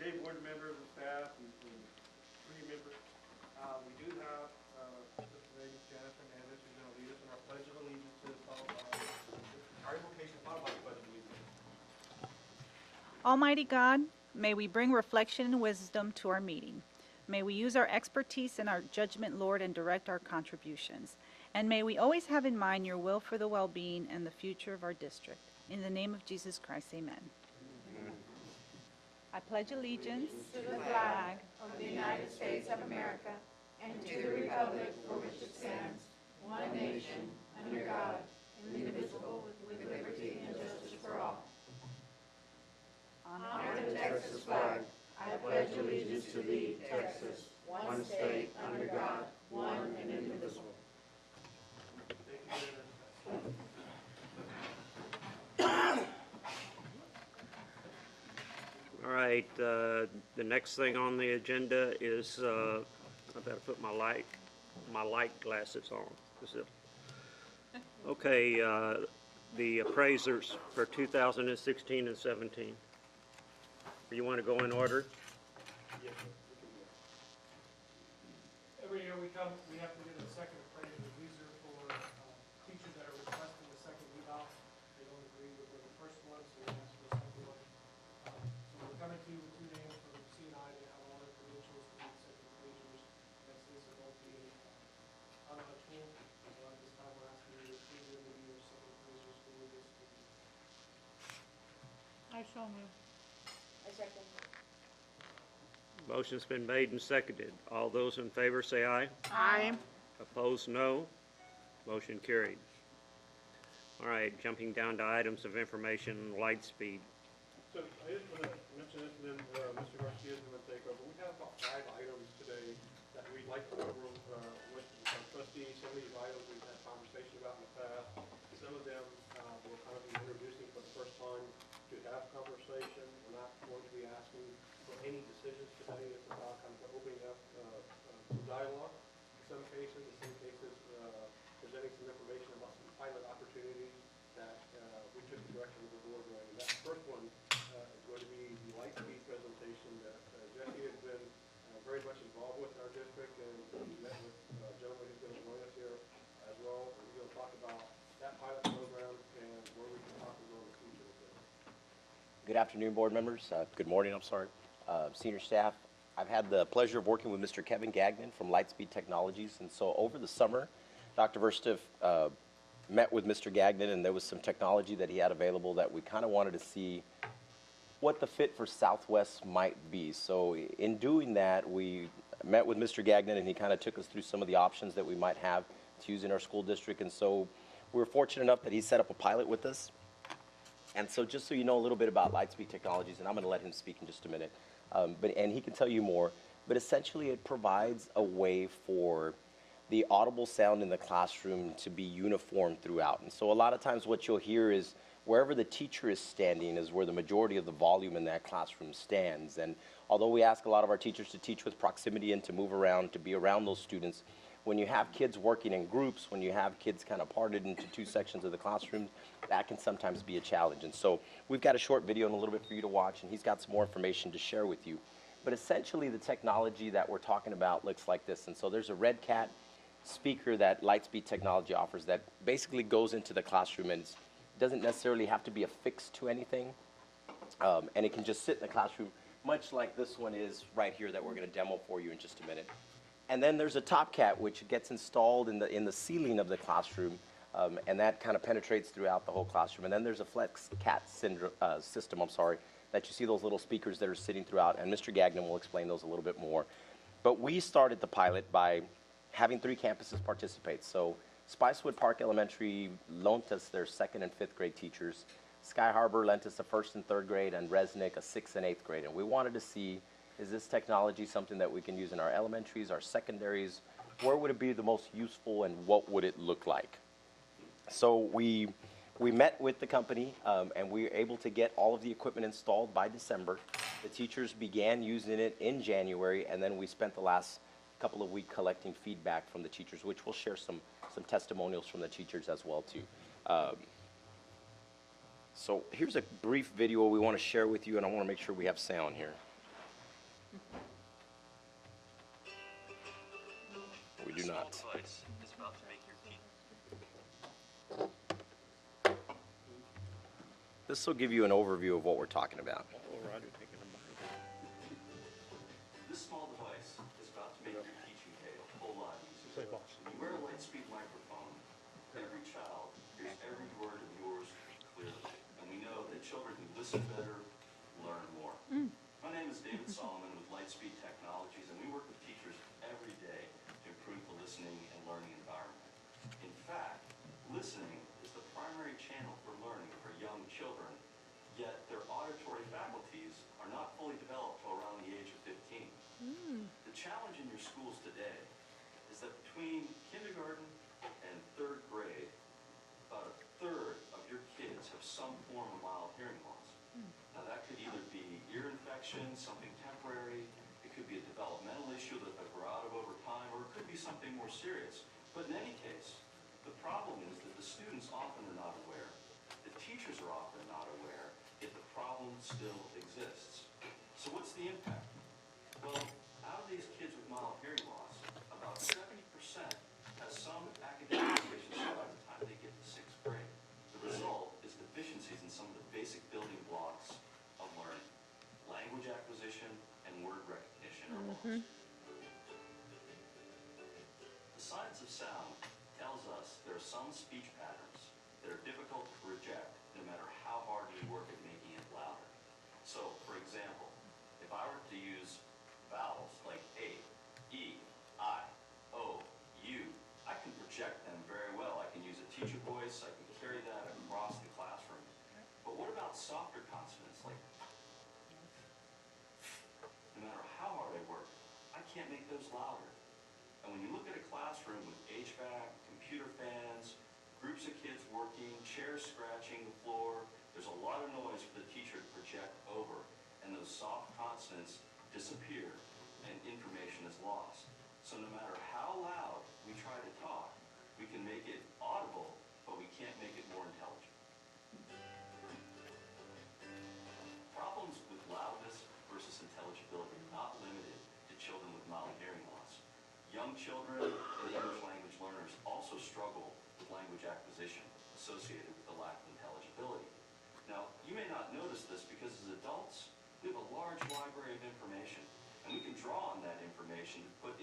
Okay, board members and staff and committee members, we do have this lady, Janice Hernandez, who's going to lead us in our Pledge of Allegiance to the our invocation followed by the Pledge of Allegiance. Almighty God, may we bring reflection and wisdom to our meeting. May we use our expertise and our judgment, Lord, and direct our contributions. And may we always have in mind your will for the well-being and the future of our district. In the name of Jesus Christ, amen. I pledge allegiance to the flag of the United States of America and to the republic for which it stands, one nation, under God, indivisible, with liberty and justice for all. Honor the Texas flag. I pledge allegiance to thee, Texas, one state, under God, one and indivisible. All right, the next thing on the agenda is, I better put my light glasses on. Okay, the appraisers for 2016 and 17. You want to go in order? Yes, sir. Every year we have to get a second appraisal. These are for teachers that are requesting a second eval. They don't agree with the first one, so they ask for a second one. So we're coming to you with two names from C&I that have all their credentials to be second appraisers. That's this and both being uneligible. So at this time we're asking you to approve them to be your second appraisers for this school year. I shall move. I second. Motion's been made and seconded. All those in favor say aye. Aye. Opposed, no. Motion carried. All right, jumping down to items of information, Lightspeed. So I just want to mention this, and then Mr. Garcia is going to take over. We have about 5 items today that we'd like to go over with our trustees. Some of these items we've had conversation about in the past. Some of them we'll kind of be introducing for the first time to have conversation. We're not going to be asking for any decisions today. It's about kind of opening up some dialogue in some cases. In some cases, presenting some information about some pilot opportunities that we took the direction of the board going. And that first one is going to be the Lightspeed presentation that Jesse has been very much involved with in our district, and we met with a gentleman who's going to join us here as well. And we're going to talk about that pilot program and where we can possibly go in the future with it. Good afternoon, board members. Good morning, I'm sorry. Senior staff, I've had the pleasure of working with Mr. Kevin Gagnon from Lightspeed Technologies. And so over the summer, Dr. Verstiff met with Mr. Gagnon, and there was some technology that he had available that we kind of wanted to see what the fit for Southwest might be. So in doing that, we met with Mr. Gagnon, and he kind of took us through some of the options that we might have to use in our school district. And so we were fortunate enough that he set up a pilot with us. And so just so you know a little bit about Lightspeed Technologies, and I'm going to let him speak in just a minute, and he can tell you more, but essentially it provides a way for the audible sound in the classroom to be uniform throughout. And so a lot of times what you'll hear is wherever the teacher is standing is where the majority of the volume in that classroom stands. And although we ask a lot of our teachers to teach with proximity and to move around, to be around those students, when you have kids working in groups, when you have kids kind of parted into 2 sections of the classroom, that can sometimes be a challenge. And so we've got a short video in a little bit for you to watch, and he's got some more information to share with you. But essentially the technology that we're talking about looks like this. And so there's a Red Cat speaker that Lightspeed Technology offers that basically goes into the classroom, and it doesn't necessarily have to be affixed to anything. And it can just sit in the classroom, much like this one is right here that we're going to demo for you in just a minute. And then there's a Top Cat, which gets installed in the ceiling of the classroom, and that kind of penetrates throughout the whole classroom. And then there's a Flex Cat system, that you see those little speakers that are sitting throughout, and Mr. Gagnon will explain those a little bit more. But we started the pilot by having 3 campuses participate. So Spicewood Park Elementary loaned us their 2nd and 5th grade teachers. Sky Harbor lent us a 1st and 3rd grade, and Resnick a 6th and 8th grade. And we wanted to see, is this technology something that we can use in our elementaries, our secondaries? Where would it be the most useful, and what would it look like? So we met with the company, and we were able to get all of the equipment installed by December. The teachers began using it in January, and then we spent the last couple of weeks collecting feedback from the teachers, which we'll share some testimonials from the teachers as well too. So here's a brief video we want to share with you, and I want to make sure we have sound here. We do not. Device is about to make your teeth. This will give you an overview of what we're talking about. This small device is about to make your teaching day a whole lot easier. When you wear a Lightspeed microphone, every child hears every word of yours clearly. And we know that children who listen better learn more. My name is David Solomon with Lightspeed Technologies, and we work with teachers every day to improve the listening and learning environment. In fact, listening is the primary channel for learning for young children, yet their auditory faculties are not fully developed till around the age of 15. The challenge in your schools today is that between kindergarten and third grade, about a third of your kids have some form of mild hearing loss. Now that could either be ear infection, something temporary, it could be a developmental issue that they grow out of over time, or it could be something more serious. But in any case, the problem is that the students often are not aware, the teachers are often not aware, yet the problem still exists. So what's the impact? Well, out of these kids with mild hearing loss, about 70% has some academic deficiency by the time they get to 6th grade. The result is deficiencies in some of the basic building blocks of learning. Language acquisition and word recognition are lost. The science of sound tells us there are some speech patterns that are difficult to reject no matter how hard we work at making it louder. So, for example, if I were to use vowels like A, E, I, O, U, I can project them very well. I can use a teacher voice, I can carry that across the classroom. But what about softer consonants like no matter how hard I work, I can't make those louder. And when you look at a classroom with HVAC, computer fans, groups of kids working, chairs scratching the floor, there's a lot of noise for the teacher to project over, and those soft consonants disappear and information is lost. So no matter how loud we try to talk, we can make it audible, but we can't make it more intelligent. Problems with loudness versus intelligibility are not limited to children with mild hearing loss. Young children and English language learners also struggle with language acquisition associated with the lack of intelligibility. Now, you may not notice this because as adults, we have a large library of information, and we can draw on that information to put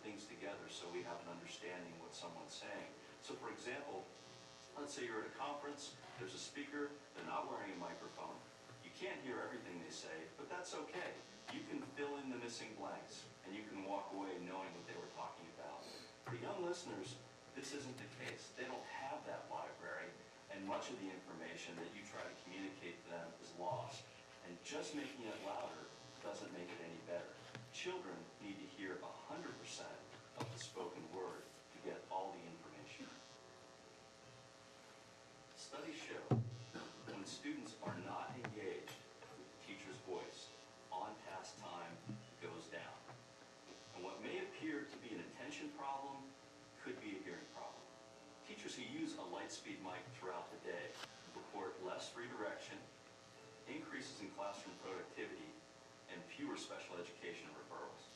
things together so we have an understanding of what someone's saying. So for example, let's say you're at a conference, there's a speaker, they're not wearing a microphone. You can't hear everything they say, but that's okay. You can fill in the missing blanks, and you can walk away knowing what they were talking about. For young listeners, this isn't the case. They don't have that library, and much of the information that you try to communicate to them is lost. And just making it louder doesn't make it any better. Children need to hear 100% of the spoken word to get all the information. Studies show when students are not engaged with the teacher's voice, on-task time goes down. And what may appear to be an attention problem could be a hearing problem. Teachers who use a Lightspeed mic throughout the day report less redirection, increases in classroom productivity, and fewer special education referrals.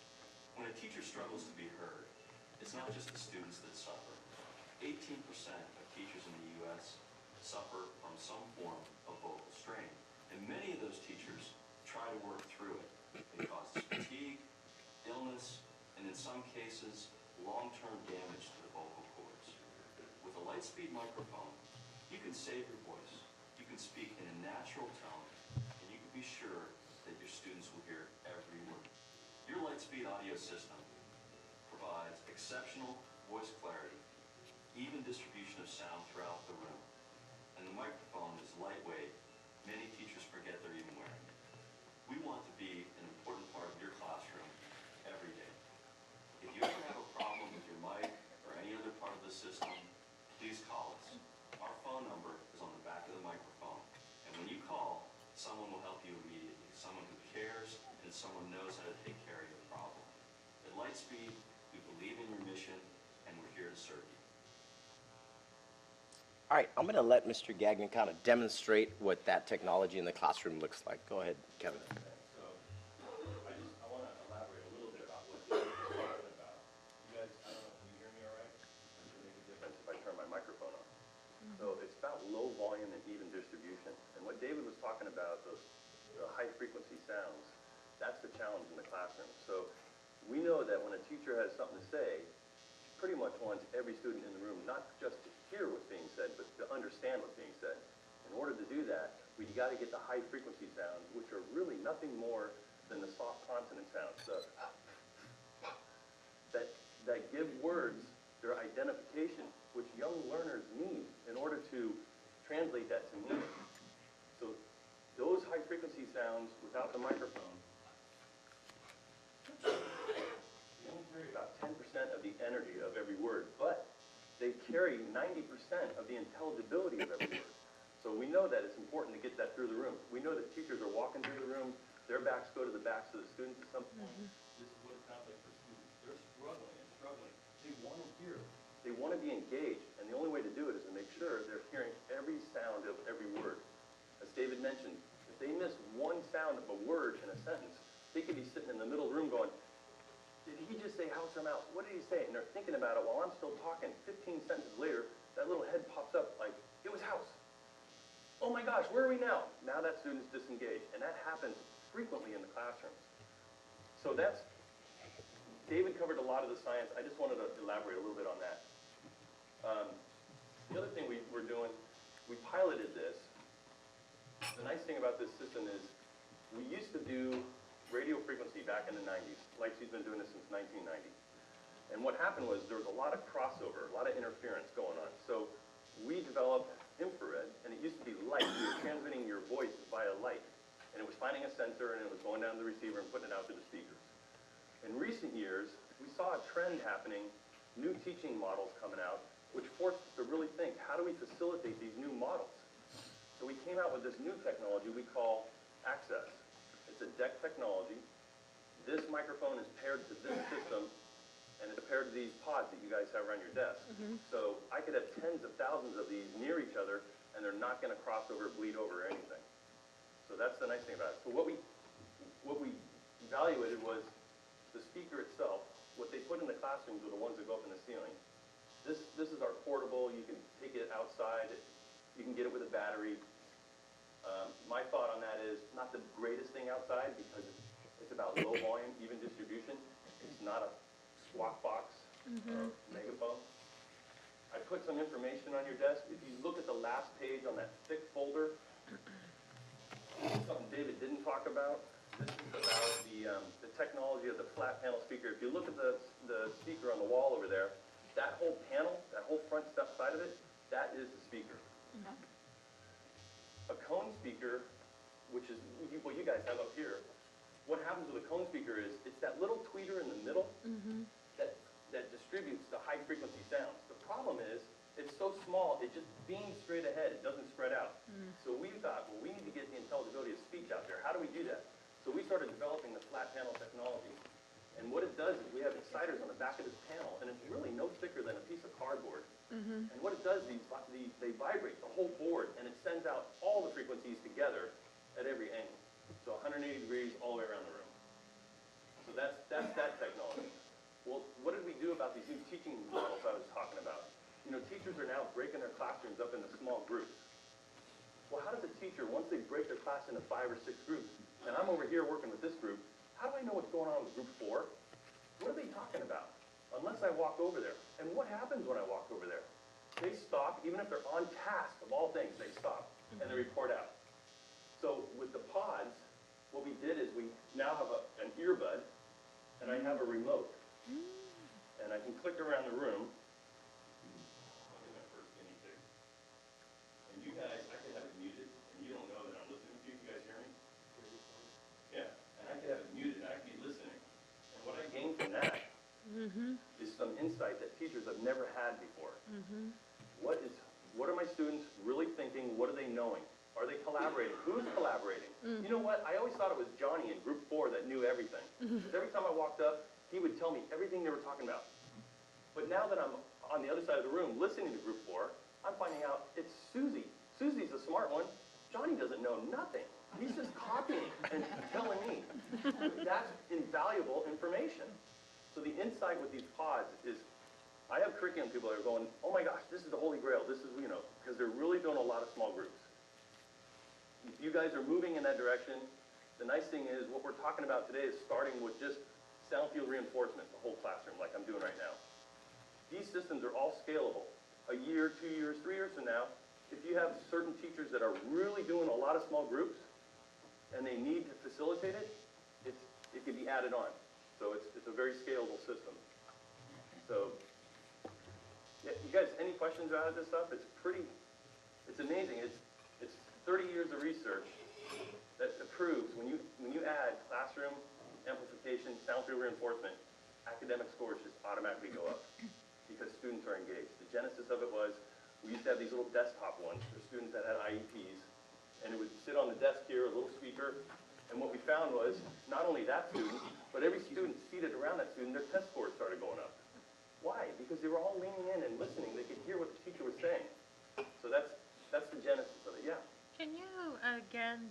When a teacher struggles to be heard, it's not just the students that suffer. 18% of teachers in the U.S. suffer from some form of vocal strain, and many of those teachers try to work through it. It causes fatigue, illness, and in some cases, long-term damage to the vocal cords. With a Lightspeed microphone, you can save your voice. You can speak in a natural tone, and you can be sure that your students will hear every word. Your Lightspeed audio system provides exceptional voice clarity, even distribution of sound throughout the room. And the microphone is lightweight. Many teachers forget they're even wearing it. We want to be an important part of your classroom every day. If you ever have a problem with your mic or any other part of the system, please call us. Our phone number is on the back of the microphone. And when you call, someone will help you immediately. Someone who cares and someone knows how to take care of your problem. At Lightspeed, we believe in your mission and we're here to serve you. All right, I'm going to let Mr. Gagnon kind of demonstrate what that technology in the classroom looks like. Go ahead, Kevin. So I want to teacher has something to say, she pretty much wants every student in the room not just to hear what's being said, but to understand what's being said. In order to do that, we got to get the high frequency sounds, which are really nothing more than the soft consonant sounds, that give words their identification, which young learners need in order to translate that to meaning. So those high frequency sounds without the microphone, they only carry about 10% of the energy of every word, but they carry 90% of the intelligibility of every word. So we know that it's important to get that through the room. We know that teachers are walking through the room, their backs go to the backs of the students at some point. This is what it sounds like for students. They're struggling and struggling. They want to hear. They want to be engaged, and the only way to do it is to make sure they're hearing every sound of every word. As David mentioned, if they miss one sound of a word in a sentence, they could be sitting in the middle of the room going, did he just say house or mouse? What did he say? And they're thinking about it while I'm still talking. 15 sentences later, that little head pops up like, it was house. Oh my gosh, where are we now? Now that student's disengaged, and that happens frequently in the classrooms. So that's, David covered a lot of the science. I just wanted to elaborate a little bit on that. The other thing we're doing, we piloted this. The nice thing about this system is we used to do radio frequency back in the 90s. Lightspeed's been doing this since 1990. And what happened was there was a lot of crossover, a lot of interference going on. So we developed infrared, and it used to be light. You were transmitting your voice via light. And it was finding a sensor, and it was going down to the receiver and putting it out to the speakers. In recent years, we saw a trend happening, new teaching models coming out, which forced us to really think, how do we facilitate these new models? So we came out with this new technology we call Access. It's a DEC technology. This microphone is paired to this system, and it's paired to these pods that you guys have around your desk. So I could have tens of thousands of these near each other, and they're not going to cross over, bleed over, or anything. So that's the nice thing about it. So what we evaluated was the speaker itself. What they put in the classrooms are the ones that go up in the ceiling. This is our portable. You can take it outside. You can get it with a battery. My thought on that is not the greatest thing outside because it's about low volume, even distribution. It's not a squawk box or megaphone. I put some information on your desk. If you look at the last page on that thick folder, something David didn't talk about. This is about the technology of the flat panel speaker. If you look at the speaker on the wall over there, that whole panel, that whole front side of it, that is the speaker. A cone speaker, which is what you guys have up here, what happens with a cone speaker is it's that little tweeter in the middle that distributes the high frequency sounds. The problem is it's so small, it just beams straight ahead. It doesn't spread out. So we thought, well, we need to get the intelligibility of speech out there. How do we do that? So we started developing the flat panel technology. And what it does is we have exciters on the back of this panel, and it's really no thicker than a piece of cardboard. And what it does, they vibrate the whole board, and it sends out all the frequencies together at every angle. So 180 degrees all the way around the room. So that's that technology. Well, what did we do about these new teaching models I was talking about? You know, teachers are now breaking their classrooms up into small groups. Well, how does a teacher, once they break their class into 5 or 6 groups, and I'm over here working with this group, how do I know what's going on with group 4? What are they talking about? Unless I walk over there. And what happens when I walk over there? They stop, even if they're on task, of all things, they stop, and they report out. So with the pods, what we did is we now have an earbud, and I have a remote. And I can click around the room. I'll get my first guinea pig. And you guys, I could have it muted, and you don't know that I'm listening to you. You guys hear me? Yeah, and I could have it muted, and I could be listening. And what I gained from that is some insight that teachers have never had before. What are my students really thinking? What are they knowing? Are they collaborating? Who's collaborating? You know what? I always thought it was Johnny in group 4 that knew everything. Because every time I walked up, he would tell me everything they were talking about. But now that I'm on the other side of the room listening to group 4, I'm finding out it's Susie. Susie's a smart one. Johnny doesn't know nothing. He's just copying and telling me. That's invaluable information. So the insight with these pods is, I have curriculum people that are going, oh my gosh, this is the holy grail. This is, you know, because they're really doing a lot of small groups. You guys are moving in that direction. The nice thing is what we're talking about today is starting with just sound field reinforcement, the whole classroom, like I'm doing right now. These systems are all scalable. A year, 2 years, 3 years from now, if you have certain teachers that are really doing a lot of small groups and they need to facilitate it, it can be added on. So it's a very scalable system. So, yeah, you guys, any questions out of this stuff? It's amazing. It's 30 years of research that proves when you add classroom amplification, sound field reinforcement, academic scores just automatically go up because students are engaged. The genesis of it was we used to have these little desktop ones for students that had IEPs, and it would sit on the desk here, a little speaker, and what we found was not only that student, but every student seated around that student, their test scores started going up. Why? Because they were all leaning in and listening. They could hear what the teacher was saying. So that's the genesis of it, yeah. Can you, again,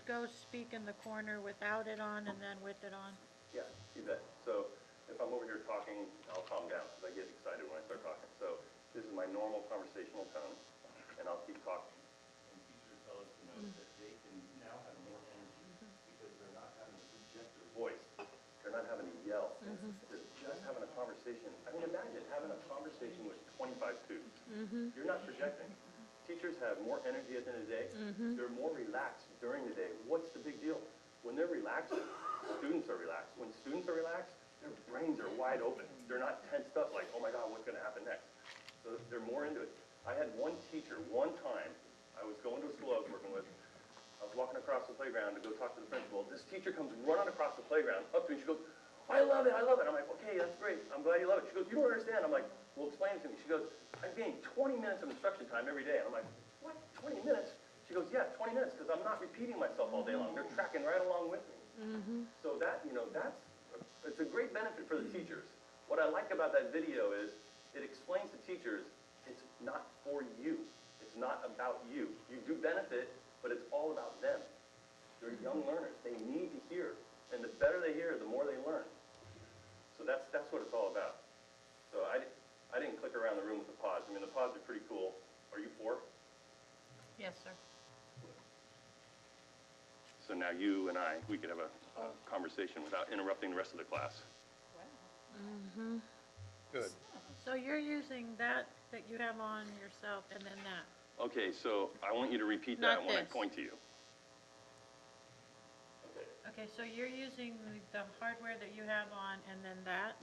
go speak in the corner without it on and then with it on? Yeah, you bet. So if I'm over here talking, I'll calm down because I get excited when I start talking. So this is my normal conversational tone, and I'll keep talking. And teachers tell us to know that they can now have more energy because they're not having to project their voice. They're not having to yell. They're just having a conversation. I mean, imagine having a conversation with 25 students. You're not projecting. Teachers have more energy at the end of the day. They're more relaxed during the day. What's the big deal? When they're relaxed, students are relaxed. When students are relaxed, their brains are wide open. They're not tensed up like, oh my God, what's going to happen next? So they're more into it. I had one teacher, one time, I was going to a school I was working with. I was walking across the playground to go talk to the principal. This teacher comes running across the playground up to me. She goes, I love it, I love it. I'm like, okay, that's great. I'm glad you love it. She goes, you don't understand. I'm like, well, explain it to me. She goes, I'm getting 20 minutes of instruction time every day. And I'm like, what, 20 minutes? She goes, yeah, 20 minutes, because I'm not repeating myself all day long. They're tracking right along with me. So that, it's a great benefit for the teachers. What I like about that video is it explains to teachers it's not for you. It's not about you. You do benefit, but it's all about them. They're young learners. They need to hear. And the better they hear, the more they learn. So that's what it's all about. So I didn't click around the room with the pods. I mean, the pods are pretty cool. Are you for? Yes, sir. So now you and I, we could have a conversation without interrupting the rest of the class. Good. So you're using that you have on yourself and then that? Okay, so I want you to repeat Not that when I this. point to you. Okay, so you're using the hardware that you have on and then that?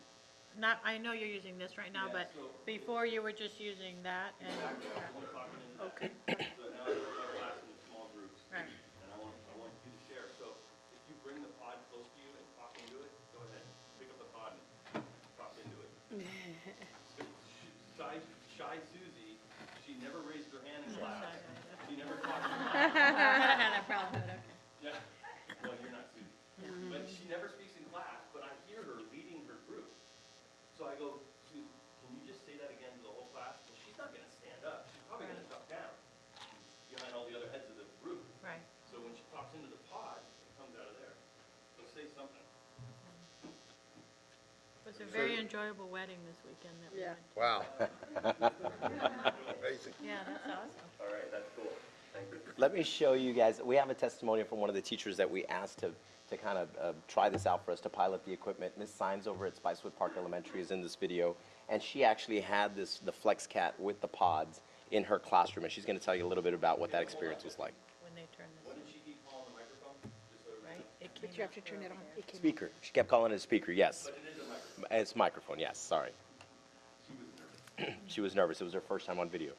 Not, I know you're using this right now, Yeah, but so- before you were just using that and, okay, So now I have class in small groups. right. And I want you to share. So if you bring the pod close to you and talk into it, go ahead. Pick up the pod and talk into it. Shy Susie, she never raised her hand in class. She never talked. I had that problem, but okay. Yeah. Well, you're not Susie. But she never speaks in class, but I hear her leading her group. So I go, Susie, can you just say that again to the whole class? Well, she's not going to stand up. She's probably going to duck down behind all the other heads of the group. Right. So when she pops into the pod, it comes out of there. So say something. It was a very enjoyable wedding this weekend that we went to. Wow. Amazing. Yeah, that's awesome. All right, that's cool. Thank you. Let me show you guys, we have a testimonial from one of the teachers that we asked to kind of try this out for us, to pilot the equipment. Miss Signs over at Spicewood Park Elementary is in this video, and she actually had the FlexCat with the pods in her classroom, and she's going to tell you a little bit about what that experience was like. When they turned this What did she keep calling the microphone? Just so everybody right? It But came you have out to turn it on. clear. It came Speaker. She kept calling it a speaker, yes. But it is a microphone. It's microphone, yes, sorry. She was nervous. She was nervous. It was her first time on video.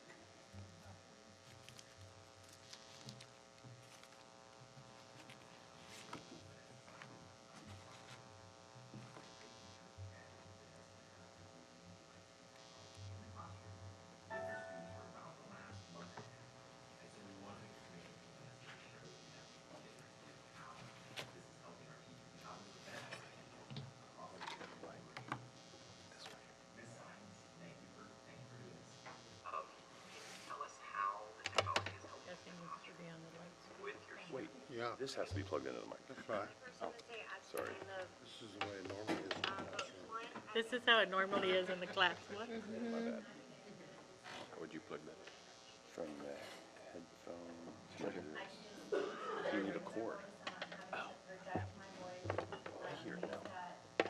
Guessing needs to be on the lights. Wait, Yeah, this has to be plugged into the mic. that's right. Sorry. This is the way it normally is in the classroom. This is how it normally is in the class. What? My bad. How would you plug that? From the headphone. You need a cord. Oh. I hear it now.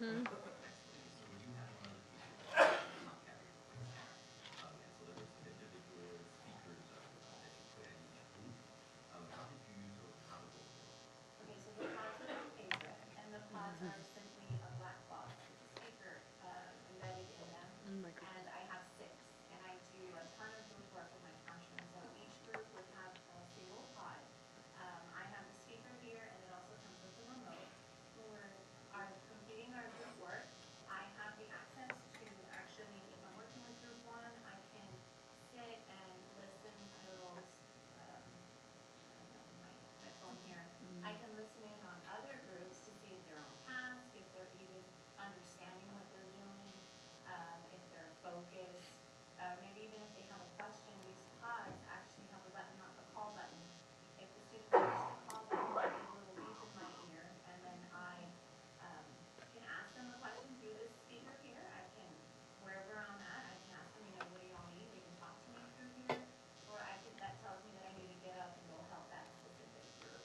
Okay, so the pods are my favorite, and the pods are simply a black box with a speaker embedded in them. And I have 6, and I do a ton of group work with my classroom. So each group would have a single pod. I have the speaker here, and it also comes with a remote. When we are completing our group work, I have the access to actually, if I'm working with group 1, I can sit and listen to those my phone here. I can listen in on other groups to see if they're on task, if they're even understanding what they're doing, if they're focused, maybe even if they have a question. These pods actually have a button, not the call button. If the student presses the call button, I get a little beep in my ear, and then I can ask them a question through this speaker here. I can, wherever I'm at, I can ask them, what do y'all need? They can talk to me through here, or that tells me that I need to get up and go help that specific group.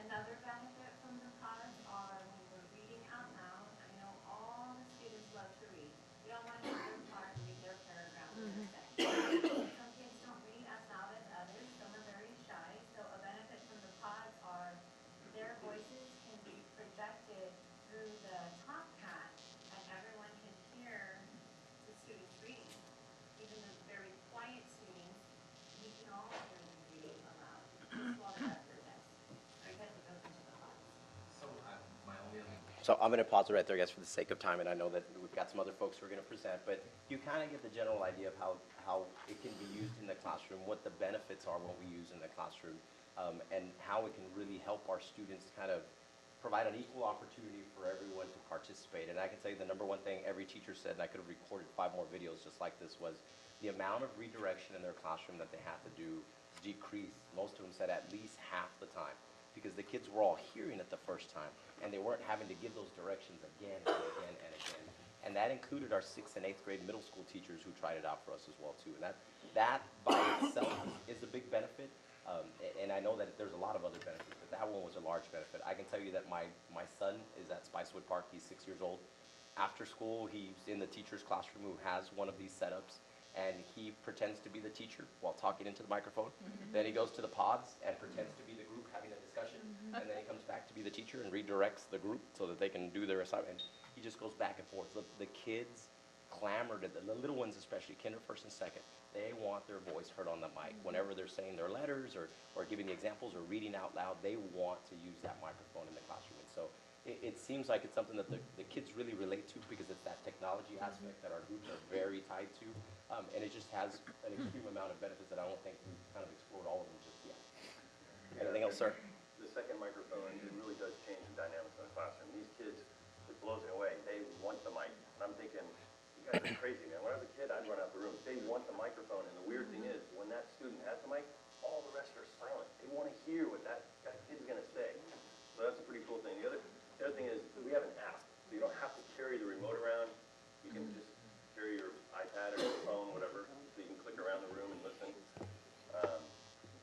Another benefit from the pods are when we're reading out loud. I know all the students love to read. We don't want to have their part and read their paragraph or their section. Some kids don't read as loud as others. Some are very shy. So a benefit from the pods are their voices can be projected through the top hat, and everyone can hear the students reading. Even the very quiet students, we can all hear them reading aloud, just while they're at their desk, because it goes into the pods. So I'm going to pause it right there, guys, for the sake of time, and I know that we've got some other folks who are going to present, but you kind of get the general idea of how it can be used in the classroom, what the benefits are when we use in the classroom, and how it can really help our students kind of provide an equal opportunity for everyone to participate. And I can tell you the number one thing every teacher said, and I could have recorded 5 more videos just like this, was the amount of redirection in their classroom that they have to do decreased. Most of them said at least half the time, because the kids were all hearing it the first time, and they weren't having to give those directions again and again and again. And that included our 6th and 8th grade middle school teachers who tried it out for us as well too. And that by itself is a big benefit. And I know that there's a lot of other benefits, but that one was a large benefit. I can tell you that my son is at Spicewood Park. He's 6 years old. After school, he's in the teacher's classroom who has one of these setups, and he pretends to be the teacher while talking into the microphone. Then he goes to the pods and pretends to be the group having a discussion, and then he comes back to be the teacher and redirects the group so that they can do their assignment. He just goes back and forth. The kids clamored at the little ones, especially kinder, first and second. They want their voice heard on the mic. Whenever they're saying their letters or giving the examples or reading out loud, they want to use that microphone in the classroom. And so it seems like it's something that the kids really relate to, because it's that technology aspect that our groups are very tied to. And it just has an extreme amount of benefits that I don't think we've kind of explored all of them just yet. Anything else, sir? The second microphone, it really does change the dynamics in the classroom. These kids, it blows me away. They want the mic. And I'm thinking, you guys are crazy, man. When I was a kid, I'd run out the room. They want the microphone. And the weird thing is, when that student has the mic, all the rest are silent. They want to hear what that kid's going to say. So that's a pretty cool thing. The other thing is, we have an app. So you don't have to carry the remote around. You can just carry your iPad or your phone, whatever, so you can click around the room and listen.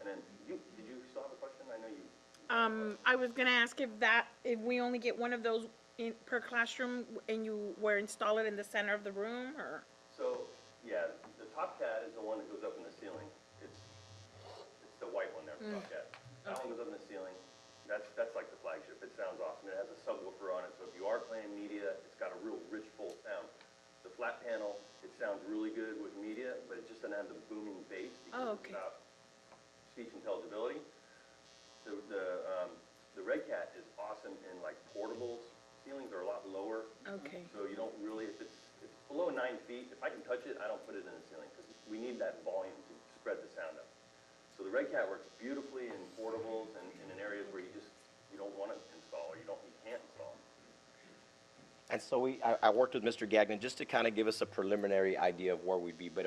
And then, did you still have a question? I know you. I was gonna ask if we only get one of those per classroom, and you were install it in the center of the room, or? So, yeah, the Top Cat is the one that goes up in the ceiling. It's the white one there, Top Cat. That one goes up in the ceiling. That's like the flagship. It sounds awesome. It has a subwoofer on it, so if you are playing media, it's got a real rich, full sound. The flat panel, it sounds really good with media, but it just doesn't have the booming bass because it's about speech intelligibility. The Red Cat is awesome in like portables. Ceilings are a lot lower. Okay. So you don't really, if it's below 9 feet, if I can touch it, I don't put it in the ceiling, because we need that volume to spread the sound up. So the Red Cat works beautifully in portables and in areas where you don't want to install, or you can't install. And so I worked with Mr. Gagnon just to kind of give us a preliminary idea of where we'd be. But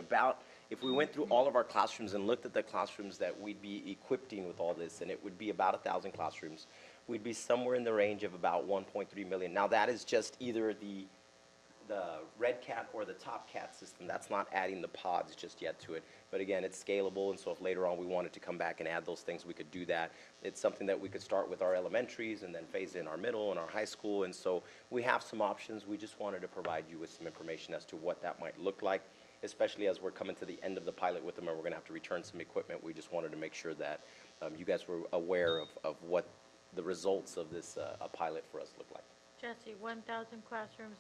if we went through all of our classrooms and looked at the classrooms that we'd be equipping with all this, and it would be about 1,000 classrooms, we'd be somewhere in the range of about 1.3 million. Now that is just either the the Red Cat or the Top Cat system. That's not adding the pods just yet to it. But again, it's scalable, and so if later on we wanted to come back and add those things, we could do that. It's something that we could start with our elementaries and then phase in our middle and our high school. And so we have some options. We just wanted to provide you with some information as to what that might look like, especially as we're coming to the end of the pilot with them and we're going to have to return some equipment. We just wanted to make sure that you guys were aware of what the results of this pilot for us look like. Jesse, 1,000 classrooms,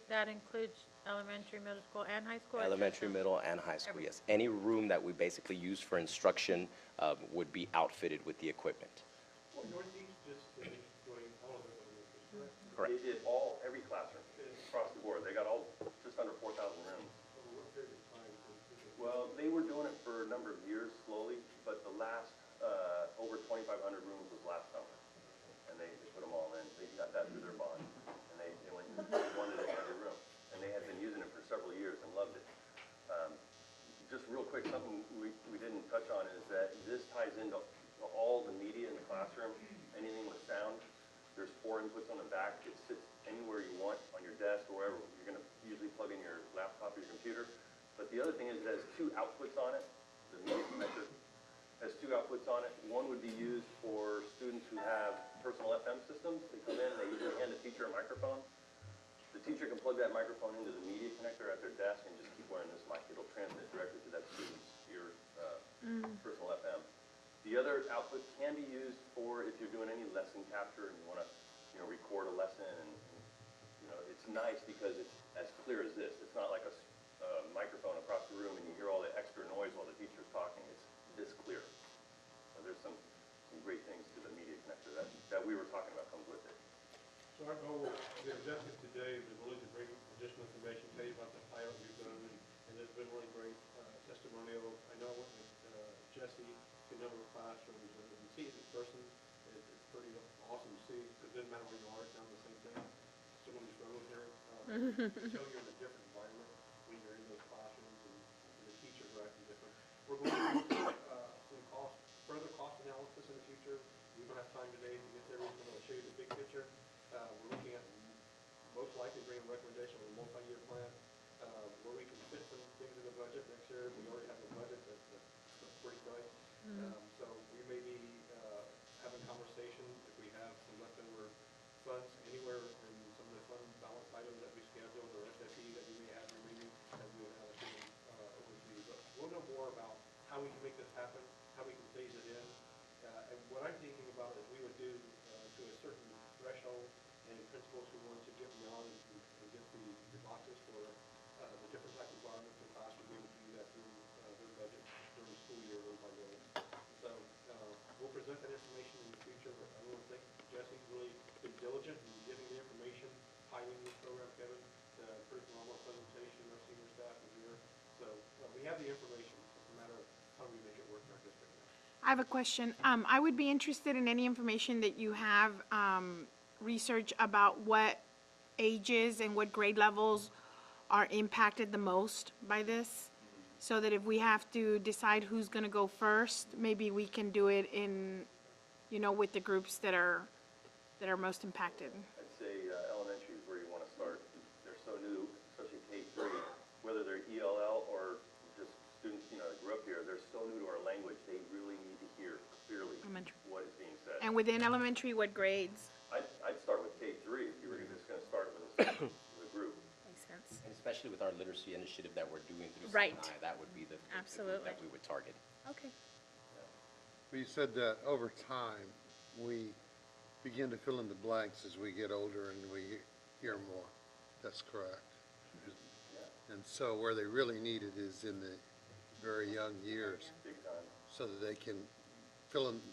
that includes elementary, middle school, and high school? Elementary, middle, and high school, yes. Any room that we basically use for instruction would be outfitted with the equipment. Well, Northeast just finished doing all of it, Correct. They did every classroom across the board. They got just under 4,000 rooms. Well, they were doing it for a number of years slowly, but the last, over 2,500 rooms was last summer. And they put them all in. They got that through their bond. And they went and wanted it in every room. And they had been using it for several years and loved it. Just real quick, something we didn't touch on is that this ties into all the media in the classroom, anything with sound. There's 4 inputs on the back. It sits anywhere you want, on your desk or wherever. You're going to usually plug in your laptop or your computer. But the other thing is it has 2 outputs on it. The media connector has 2 outputs on it. One would be used for students who have personal FM systems. They come in, they usually hand the teacher a microphone. The teacher can plug that microphone into the media connector at their desk and just keep wearing this mic. It'll transmit directly to that student's ear, personal FM. The other output can be used for if you're doing any lesson capture and you want to, record a lesson. And it's nice because it's as clear as this. It's not like a microphone across the room and you hear all the extra noise while the teacher's talking. It's this clear. So there's some great things to the media connector that we were talking about comes with it. So our goal, the objective today is really to bring additional information, tell you about the pilot we've done, and there's been really great testimonial. I know with Jesse, the number of classrooms, and you can see it in person. It's pretty awesome to see. It doesn't matter where you are, it's not the same thing. Someone who's struggling here, tell you're in a different environment when you're in those classrooms, and the teachers are acting different. We're going to do some further cost analysis in the future. We don't have time today to get there. We're going to show you the big picture. We're looking at most likely bringing a recommendation on a multi-year plan where we can fit some things in the budget next year. We already have a budget that's pretty tight. So we may be having conversations if we have some leftover funds anywhere in some of the fund balance items that we scheduled or SFE that we may have remaining that we would allocate over to you. But we'll know more about how we can make this happen, how we can phase it in. And what I'm thinking about is we would do to a certain threshold, and principals who want to get beyond and get the boxes for the different type of environments in class will be able to do that through their budget during the school year little by little. So we'll present that information in the future. I want to thank Jesse's really been diligent in getting the information, piloting this program, Kevin. Pretty phenomenal presentation. Our senior staff is here. So we have the information. It's just a matter of how we make it work in our district now. I have a question. I would be interested in any information that you have research about what ages and what grade levels are impacted the most by this, so that if we have to decide who's going to go first, maybe we can do it in, with the groups that are most impacted. I'd say elementary is where you want to start. They're so new, especially K-3, whether they're ELL or just students, that grew up here, they're so new to our language, they really need to hear clearly what is being said. And within elementary, what grades? I'd start with K-3 if you were just going to start with a group. Makes sense. And especially with our literacy initiative that we're doing through Right. CNI, that would be the group Absolutely. that we would target. Okay. Well, you said that over time, we begin to fill in the blanks as we get older and we hear more. That's correct. And so where they really need it is in the very young years, Big time. so that they can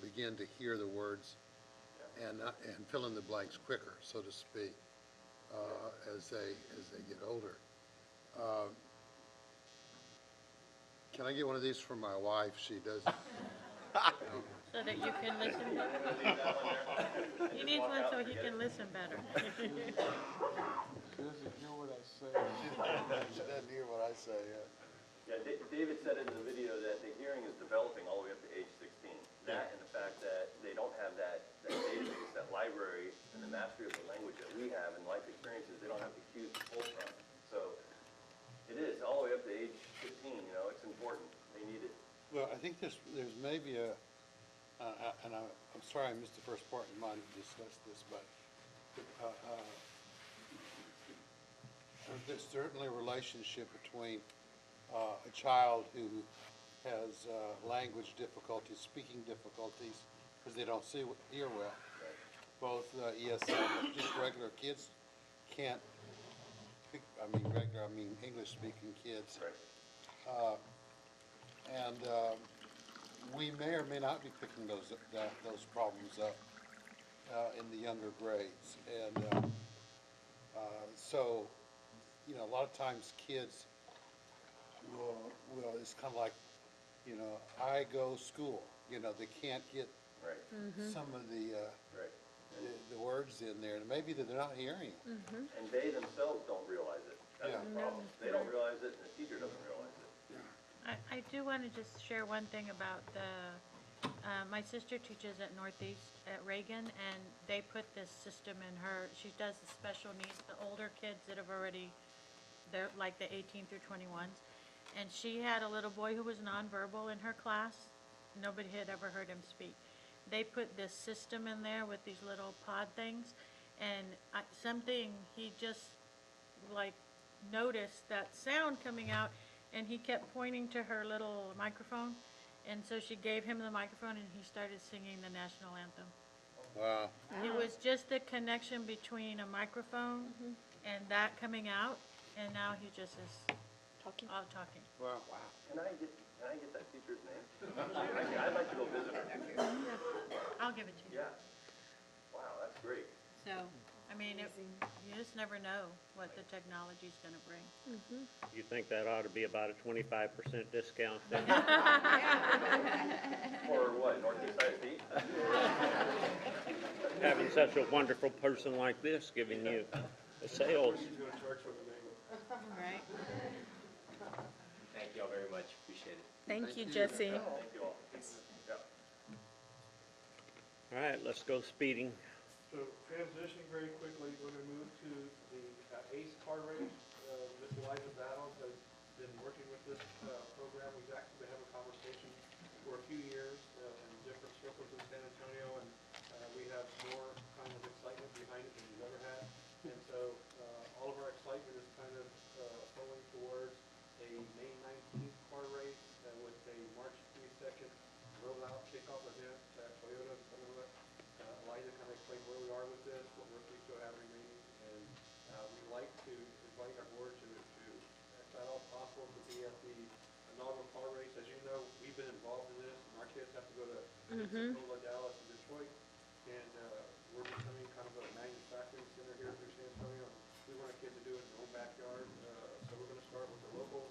begin to hear the words and fill in the blanks quicker, so to speak, as they get older. Can I get one of these for my wife? She does. So that you can listen better? He needs one so he can listen better. She doesn't hear what I say. She doesn't hear what I say, Yeah, David said in the video that the hearing is developing all the way up to age 16. That and the fact that they don't have that database, that library, and the mastery of the language that we have and life experiences, they don't have the cues to pull from. Well, I think there's maybe and I'm sorry I missed the first part, you might have discussed this, but there's certainly a relationship between a child who has language difficulties, speaking difficulties, because they don't hear well. Both ESL, but just regular kids can't, I mean English-speaking kids. Right. And we may or may not be picking those problems up in the younger grades. And so, you know, a lot of times kids will it's kind of like, you know, I go school. You know, they can't get Right. some of the Right. the words in there, and maybe that they're not hearing. And they themselves don't realize it. That's Yeah. the problem. They don't realize it, and the teacher doesn't realize it. I do want to just share one thing about my sister teaches at Northeast at Reagan, and they put this system in her, she does the special needs, the older kids that have already, they're like the 18 through 21s. And she had a little boy who was nonverbal in her class. Nobody had ever heard him speak. They put this system in there with these little pod things, and he just like noticed that sound coming out, and he kept pointing to her little microphone, and so she gave him the microphone, and he started singing the national anthem. Wow. It was just the connection between a microphone and that coming out, and now he just is all talking. Wow. Can I get that teacher's name? I'd like to go visit her. I'll give it to you. Yeah. Wow, that's great. So, I mean, you just never know what the technology's gonna bring. You think that ought to be about a 25% discount then? For what, Northeast ISD? Having such a wonderful person like this giving you the sales. She's gonna charge for the name. Right. Thank you all very much, appreciate it. Thank you, Jesse. Thank you all. Yeah. All right, let's go speeding. So transitioning very quickly, we're going to move to the ACE car race. Ms. Eliza Battles has been working with this program. We've actually been having a conversation for a few years in different circles in San Antonio, and we have more kind of excitement behind it than we've ever had. And so all of our excitement is kind of flowing towards a May 19th car race with a March 22nd rollout kickoff event at Toyota and Sonoma. Eliza kind of explained where we are with this, what work we still have remaining, and we'd like to invite our board to, if at all possible, to be at the inaugural car race. As you know, we've been involved in this, and our kids have to go to Pensacola, Dallas, and Detroit, and we're becoming kind of a manufacturing center here through San Antonio. We want our kids to do it in their own backyard, so we're going to start with the local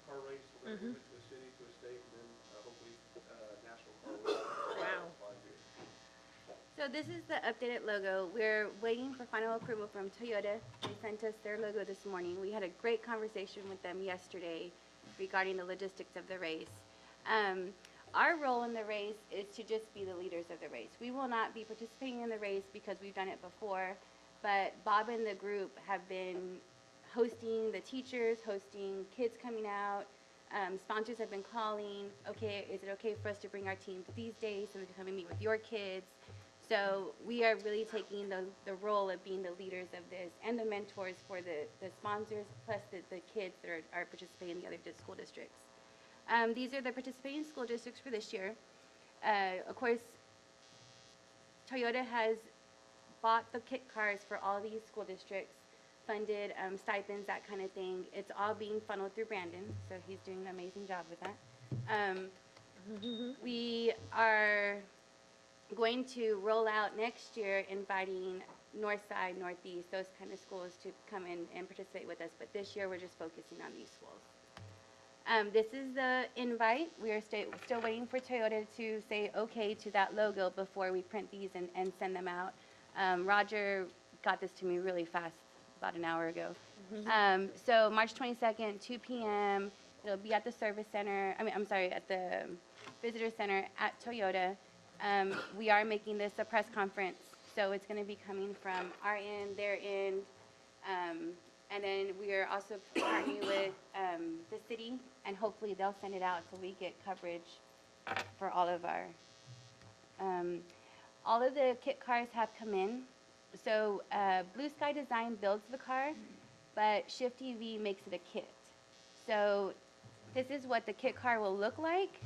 car race. We're going to move it to a city, to a state, and then hopefully national car race. Wow. 5 years. So this is the updated logo. We're waiting for final approval from Toyota. They sent us their logo this morning. We had a great conversation with them yesterday regarding the logistics of the race. Our role in the race is to just be the leaders of the race. We will not be participating in the race because we've done it before, but Bob and the group have been hosting the teachers, hosting kids coming out. Sponsors have been calling, okay, is it okay for us to bring our teams these days so we can come and meet with your kids? So we are really taking the role of being the leaders of this and the mentors for the sponsors, plus the kids that are participating in the other school districts. These are the participating school districts for this year. Of course, Toyota has bought the kit cars for all these school districts, funded stipends, that kind of thing. It's all being funneled through Brandon, so he's doing an amazing job with that. We are going to roll out next year inviting Northside, Northeast, those kind of schools to come in and participate with us, but this year we're just focusing on these schools. This is the invite. We are still waiting for Toyota to say okay to that logo before we print these and send them out. Roger got this to me really fast about an hour ago. So March 22nd, 2 p.m. It'll be at the service center, at the visitor center at Toyota. We are making this a press conference, so it's going to be coming from our end, their end, And then we are also partnering with the city, and hopefully they'll send it out so we get coverage for all of our. All of the kit cars have come in. So Blue Sky Design builds the car, but Shift EV makes it a kit. So this is what the kit car will look like.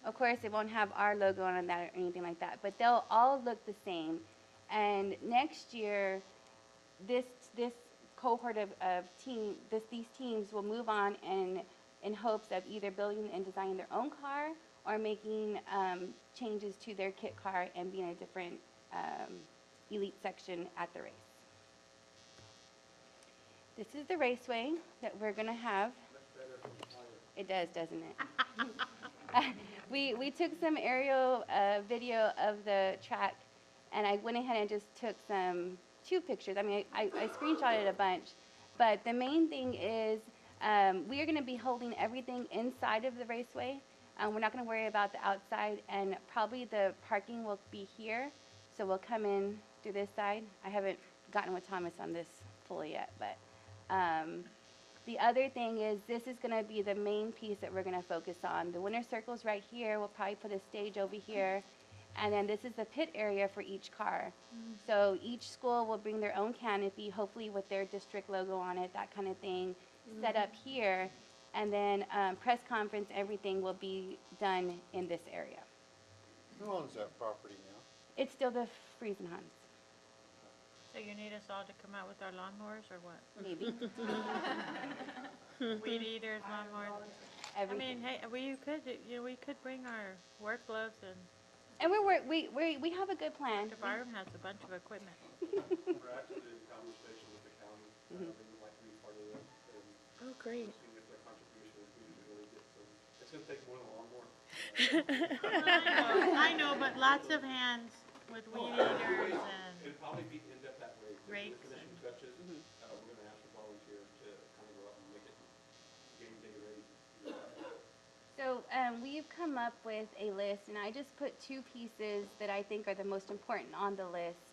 Of course, it won't have our logo on that or anything like that, but they'll all look the same. And next year, this cohort of these teams will move on in hopes of either building and designing their own car or making changes to their kit car and being a different elite section at the race. This is the raceway that we're going to have. It does, doesn't it? We took some aerial video of the track, and I went ahead and just took two pictures. I mean, I screenshotted a bunch, but the main thing is we are going to be holding everything inside of the raceway. We're not going to worry about the outside, and probably the parking will be here, so we'll come in through this side. I haven't gotten with Thomas on this fully yet, but the other thing is this is going to be the main piece that we're going to focus on. The winner circle's right here. We'll probably put a stage over here. And then this is the pit area for each car. So each school will bring their own canopy, hopefully with their district logo on it, that kind of thing, set up here. And then press conference, everything will be done in this area. Who owns that property now? It's still the Friesenhans, So you need us all to come out with our lawnmowers or what? maybe. Weed eaters, lawnmowers? I Everything. mean, hey, we could bring our work gloves, and And we have a good plan. Mr. Byram has a bunch of equipment. We're actually in conversation with the county, they would like to be part of that, and Oh, great. seeing if their contribution, if we could really get some, it's gonna take more than a lawnmower. I know, but lots of hands with weed eaters and, It'd probably be end up that way. If the Rakes finishing touches, we're gonna ask the volunteer to kind of go out and make it game day ready. So we've come up with a list, and I just put two pieces that I think are the most important on the list.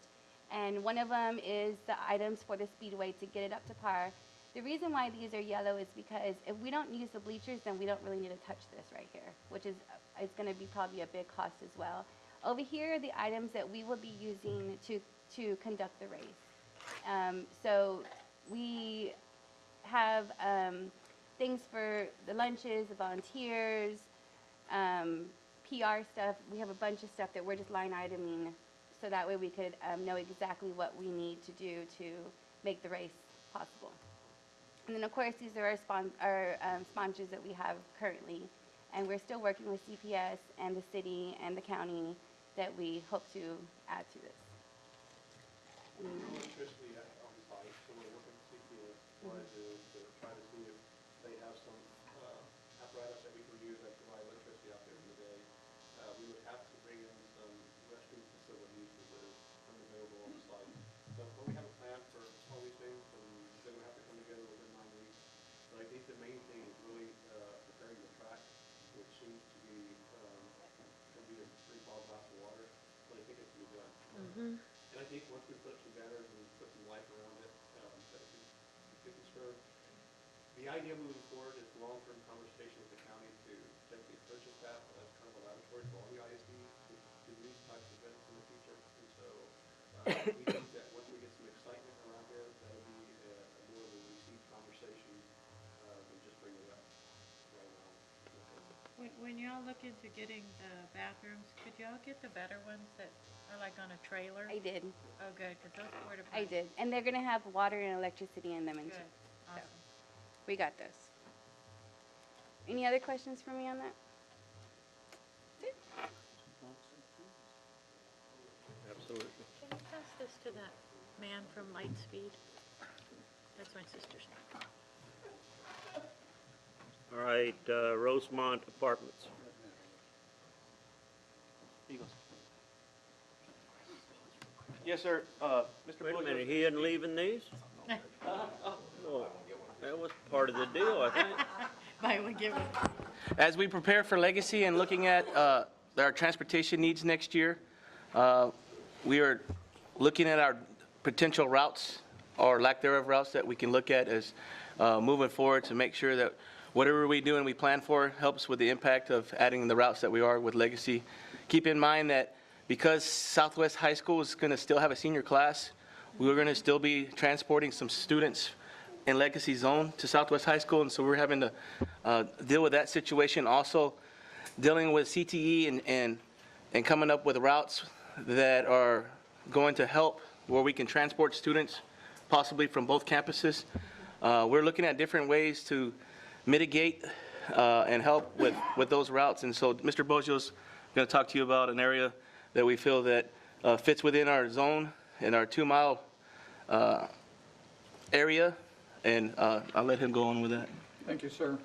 And one of them is the items for the speedway to get it up to par. The reason why these are yellow is because if we don't use the bleachers, then we don't really need to touch this right here, which is it's going to be probably a big cost as well. Over here are the items that we will be using to conduct the race. So we have things for the lunches, the volunteers, PR stuff. We have a bunch of stuff that we're just line iteming, so that way we could know exactly what we need to do to make the race possible. And then, of course, these are our sponsors that we have currently, and we're still working with CPS and the city and the county that we hope to add to this. Electricity on site, so we're working with CPS, wanted to try to see if they have some apparatus that we can use that provide electricity out there in the day. We would have to bring in some restroom facilities that are unavailable on the site. So, but we have a plan for all these things, and they're gonna have to come together within 9 weeks. But I think the main thing is really preparing the track, which seems to be gonna be a pretty ball glass of water, but I think it can be done. And I think once we put up some banners and put some light around it, that it can serve. The idea moving forward is long-term conversation with the county to potentially purchase that as kind of a laboratory for all the ISDs to do these types of events in the future. And so we think that once we get some excitement around there, that'll be more of a received conversation than just bringing it up right now. when y'all look into getting the bathrooms, could y'all get the better ones that are like on a trailer? I did. Oh, good, because those porta I potties. did. And they're going to have water and electricity in them. And Good, awesome. we got this. Any other questions for me on that? Absolutely. Can you pass this to that man from Lightspeed? That's my sister's name. All right, Rosemont Apartments. Yes, sir. Mr. Wait a Bullock, minute, he isn't leaving these? Well, that was part of the deal, I think. Buy one, give one. As we prepare for Legacy and looking at our transportation needs next year, we are looking at our potential routes or lack thereof routes that we can look at as moving forward to make sure that whatever we do and we plan for helps with the impact of adding the routes that we are with Legacy. Keep in mind that because Southwest High School is going to still have a senior class, we're going to still be transporting some students in Legacy Zone to Southwest High School, and so we're having to deal with that situation. Also, dealing with CTE and coming up with routes that are going to help where we can transport students possibly from both campuses. We're looking at different ways to mitigate and help with those routes. And so Mr. Boggio's going to talk to you about an area that we feel that fits within our zone in our 2-mile area. And I'll let him go on with that. Thank you, sir.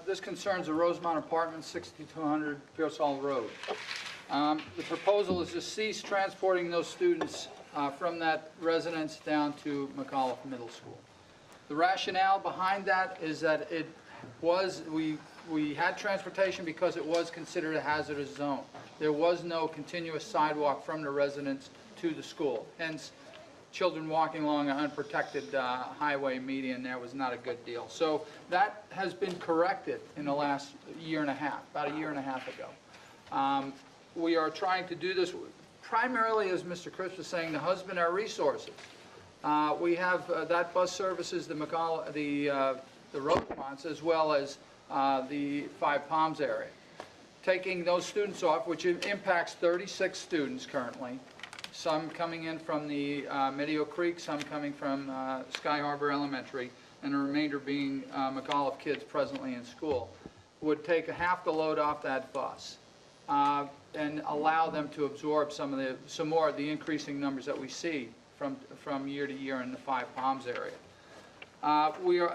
This concerns the Rosemont Apartments, 6200 Pearsall Road. The proposal is to cease transporting those students from that residence down to McAuliffe Middle School. The rationale behind that is that we had transportation because it was considered a hazardous zone. There was no continuous sidewalk from the residence to the school. Hence, children walking along an unprotected highway median there was not a good deal. So that has been corrected in the last year and a half, about a year and a half ago. We are trying to do this primarily, as Mr. Chris was saying, to husband our resources. We have that bus services the Rosemonts as well as the Five Palms area. Taking those students off, which impacts 36 students currently, some coming in from the Medio Creek, some coming from Sky Harbor Elementary, and the remainder being McAuliffe kids presently in school, would take half the load off that bus and allow them to absorb some more of the increasing numbers that we see from year to year in the Five Palms area.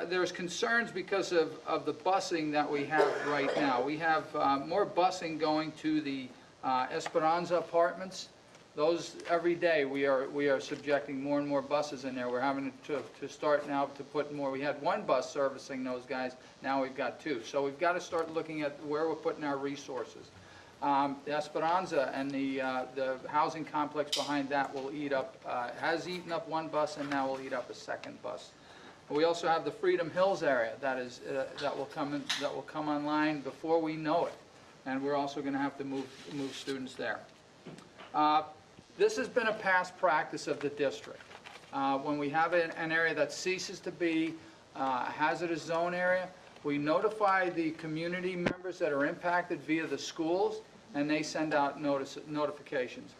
There's concerns because of the busing that we have right now. We have more busing going to the Esperanza Apartments. Those, every day, we are subjecting more and more buses in there. We're having to start now to put more. We had one bus servicing those guys, now we've got two. So we've got to start looking at where we're putting our resources. The Esperanza and the housing complex behind that will eat up, has eaten up one bus and now will eat up a second bus. We also have the Freedom Hills area that will come online before we know it, and we're also going to have to move students there. This has been a past practice of the district. When we have an area that ceases to be a hazardous zone area, we notify the community members that are impacted via the schools, and they send out notifications.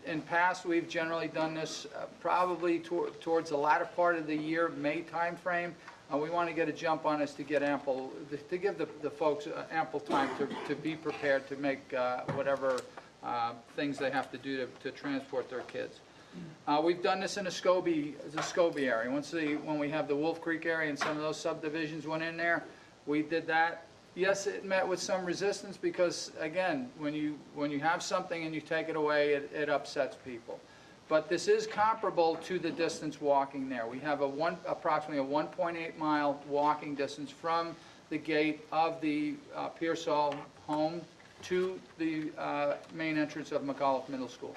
In past, we've generally done this probably towards the latter part of the year, May timeframe. We want to get a jump on this to give the folks ample time to be prepared to make whatever things they have to do to transport their kids. We've done this in the Scobie area. When we have the Wolf Creek area and some of those subdivisions went in there, we did that. Yes, it met with some resistance because, again, when you have something and you take it away, it upsets people. But this is comparable to the distance walking there. We have approximately a 1.8 mile walking distance from the gate of the Pearsall home to the main entrance of McAuliffe Middle School.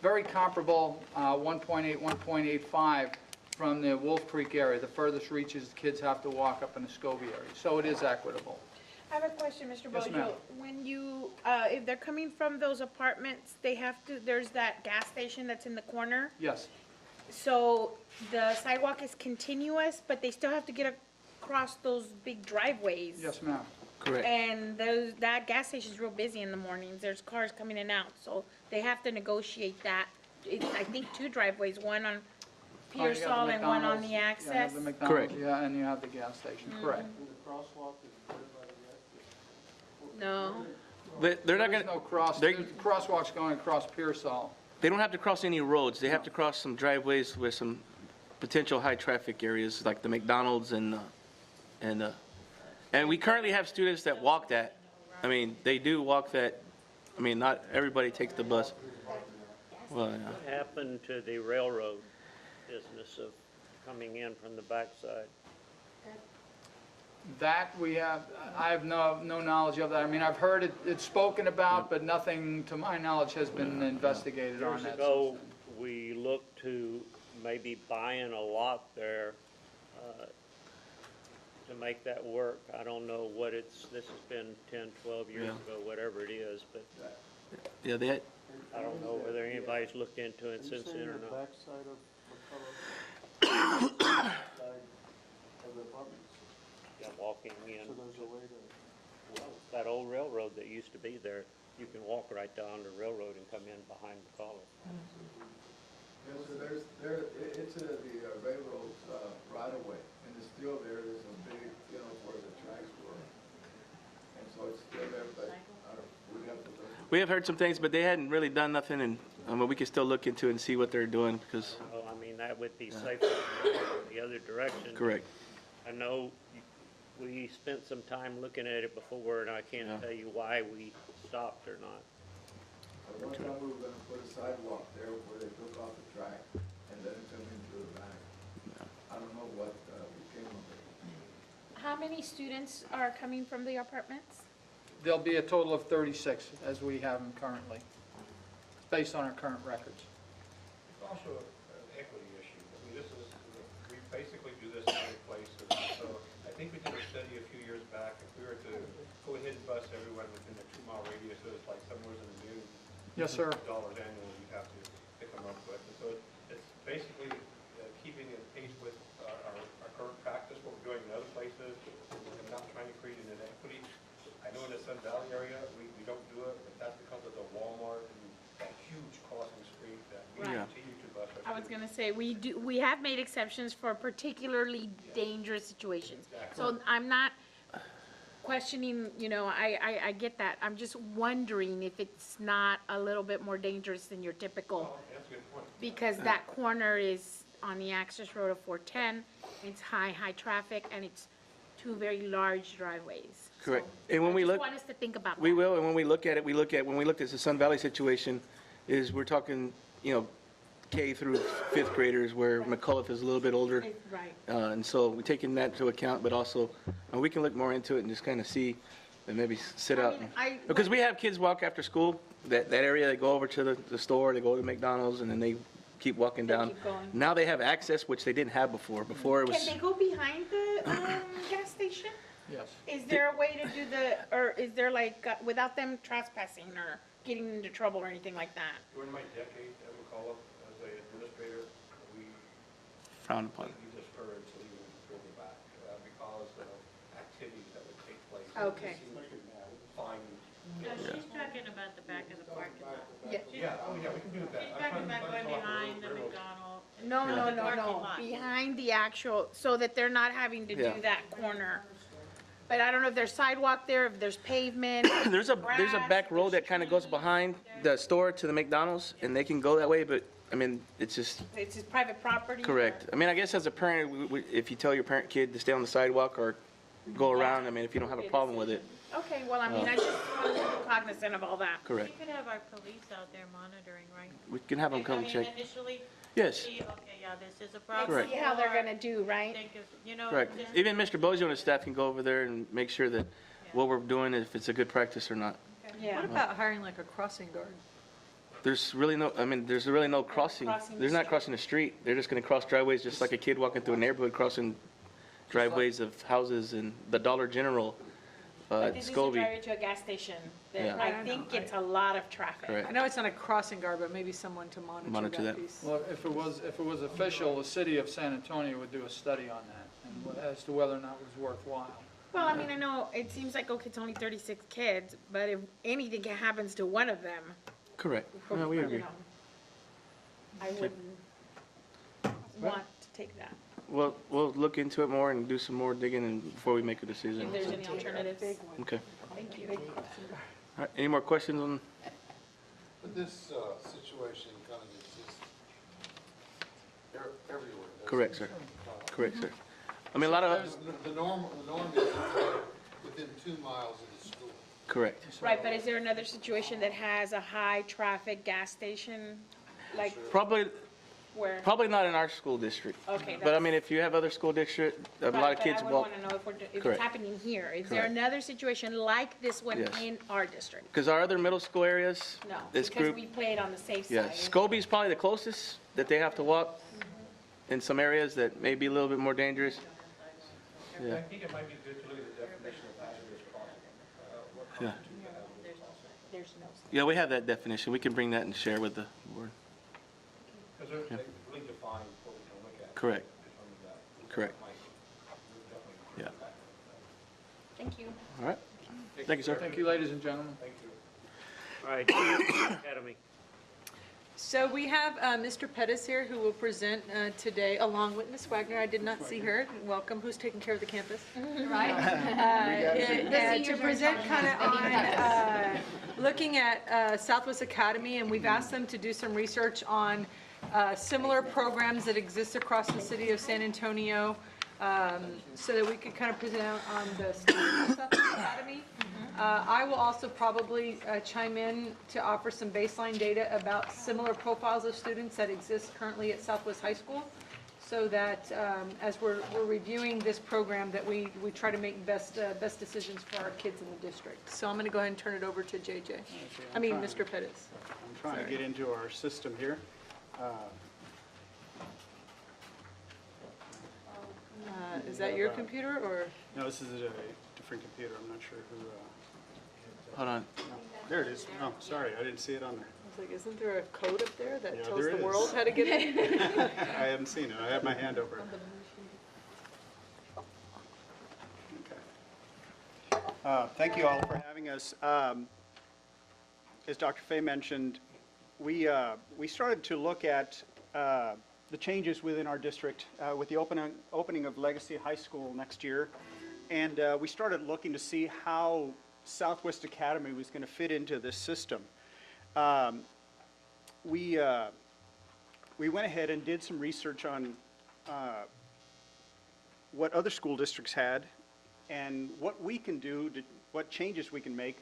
Very comparable, 1.8, 1.85 from the Wolf Creek area. The furthest reaches, kids have to walk up in the Scobie area. So it is equitable. I have a question, Mr. Yes, Boggio. ma'am. When you, if they're coming from those apartments, there's that gas station that's in the corner. Yes. So the sidewalk is continuous, but they still have to get across those big driveways. Yes, ma'am. Correct. And that gas station's real busy in the mornings. There's cars coming in and out, so they have to negotiate that. I think 2 driveways, one on Oh, you got the Pearsall and one on McDonald's. the Yeah, you access. have the McDonald's, Correct. yeah, and you have the gas station, correct. No. They're not There's going no they- there's crosswalks going across Pearsall. They don't have to cross any roads. They have to cross some driveways with some potential high traffic areas like the McDonald's and we currently have students that walk that. I mean, they do walk that. I mean, not everybody takes the bus. Well, yeah. What happened to the railroad business of coming in from the backside? That I have no knowledge of that. I mean, I've heard it's spoken about, but nothing to my knowledge has been investigated on Years that. ago, we looked to maybe buying a lot there to make that work. I don't know what this has been 10, 12 years Yeah. ago, whatever it is, but Yeah, they had, I don't know whether anybody's looked into it since then or not. Backside of McCullough? Side of the apartments? Yeah, walking in, So there's a way to, that old railroad that used to be there, you can walk right down the railroad and come in behind McCullough. It's the railroad right away, and it's still there, there's a big, where the tracks were. And so it's still there, but we have to look. we have heard some things, but they hadn't really done nothing, and we can still look into it and see what they're doing, because, Well, I mean, that would be safer than going the other direction. correct. I know we spent some time looking at it before, and I can't Yeah. tell you why we stopped or not. At one time, we were gonna put a sidewalk there where they took off the track and then it come into the back. I don't know what became of it. How many students are coming from the apartments? There'll be a total of 36 as we have them currently, based on our current records. it's also an equity issue. I mean, we basically do this in other places. So I think we did a study a few years back. If we were to go ahead and bus everyone within the 2-mile radius, so it's like somewhere in the new Yes, sir. dollars annually you have to pick them up with. And so it's basically keeping in pace with our current practice, what we're doing in other places, and not trying to create an inequity. I know in the Sun Valley area, we don't do it, but that's because of the Walmart and that huge crossing street that we Right. continue to bus our I was students. gonna say, we have made exceptions for particularly dangerous situations. So I'm not questioning, I get that. I'm just wondering if it's not a little bit more dangerous than your typical, Well, that's a good point. because that corner is on the access road of 410, it's high traffic, and it's two very large driveways. Correct. And when we I look, just want us to think about that. we will, and when we look at it, when we looked at the Sun Valley situation, is we're talking, K through 5th graders, where McCullough is a little bit older. Right. And so we're taking that into account, but also, we can look more into it and just kind of see, and maybe sit out. Because we have kids walk after school, that area, they go over to the store, they go to McDonald's, and then they keep walking They down. keep going. Now they have access, which they didn't have before. Before it was. Can they go behind the gas station? Yes. Is there a way to do or is there without them trespassing or getting into trouble or anything like that? During my decade at McCullough as an administrator, we Frowned upon. discouraged leaving further back because of activities that would take place. Okay. It seems fine. No, she's talking about the back of the parking lot. Yeah. Yeah, oh yeah, we can do that. She's I'm talking trying to about going talk behind the railroad. McDonald's. No, The parking lot. behind the actual, so that they're not having to Yeah. do that corner. But I don't know if there's sidewalk there, if there's pavement. There's a grass, back road there's that kind of goes trees. behind the store to the McDonald's, and they can go that way, but, I mean, it's just, It's just private property. correct. I mean, I guess as a parent, if you tell your kid to stay on the sidewalk or go around, I mean, if you don't have a problem with it, Okay, well, I mean, I just want to be cognizant of all that. correct. We could have our police out there monitoring, right? We can have them come check. Initially, Yes, see, okay, yeah, this is a problem. Correct. See how they're or gonna do, right? think of, correct. just- Even Mr. Bozo and his staff can go over there and make sure that what we're doing, if it's a good practice or not. Yeah. What about hiring like a crossing guard? There's really no crossing. Crossing the They're not street. crossing the street. They're just gonna cross driveways, just like a kid walking through a neighborhood, crossing driveways of houses and the Dollar General, But this is a Scobie. driver to a gas station. That Yeah. I think it's a lot of traffic. Correct. I know it's not a crossing guard, but maybe someone to Monitor monitor that. that piece. Well, if it was official, the city of San Antonio would do a study on that, and as to whether or not it was worthwhile. Well, I mean, I know it seems like, okay, it's only 36 kids, but if anything happens to one of them, Correct. No, we you agree. know, I wouldn't want to take that. We'll look into it more and do some more digging and before we make a decision. If there's any alternatives. Okay. Thank you. All right, any more questions on? But this situation kind of exists everywhere. doesn't Correct, it? sir. Correct, sir. I mean, a lot of, The norm is within 2 miles of the school. correct. Right, but is there another situation that has a high-traffic gas station, like Probably where? not in our school district. Okay, But I mean, if you have other school district, a lot of kids But I walk, would want to know if it's Correct. happening here. Is there Correct. another situation like this one Yes. in our district? because our other middle school areas, No, this because group, we play it on the safe side. yeah, Scobie's probably the closest that they have to walk. in some areas that may be a little bit more dangerous. Yeah. I think it might be good to look at the definition of hazardous crossing. What Yeah. constitutes a hazardous crossing. There's no. Yeah, we have that definition. We can bring that and share with the board. Because they really define what we can look at. Correct. Determine that. Correct. Might definitely Yeah. impact that. Thank you. All right. Thank you, sir. Thank you, ladies and gentlemen. Thank you. All right, Academy. So we have Mr. Pettis here who will present today along with Ms. Wagner. I did not see her. Welcome. Who's taking care of the campus? Right? To present kind of on looking at Southwest Academy, and we've asked them to do some research on similar programs that exist across the city of San Antonio, so that we could kind of present on the students of Southwest Academy. I will also probably chime in to offer some baseline data about similar profiles of students that exist currently at Southwest High School, so that as we're reviewing this program, that we try to make best decisions for our kids in the district. So I'm going to go ahead and turn it over to JJ. Mr. Pettis. I'm trying to get into our system here. Is that your computer or? No, this is a different computer. I'm not sure who. Hold on. No, there it is. Oh, sorry, I didn't see it on there. I was like, isn't there a code up there that Yeah, tells there the is. world how to get in? I haven't seen it. I have my hand over it. Okay. Thank you all for having us. As Dr. Fay mentioned, we started to look at the changes within our district with the opening of Legacy High School next year. And we started looking to see how Southwest Academy was going to fit into this system. We went ahead and did some research on what other school districts had and what we can do, what changes we can make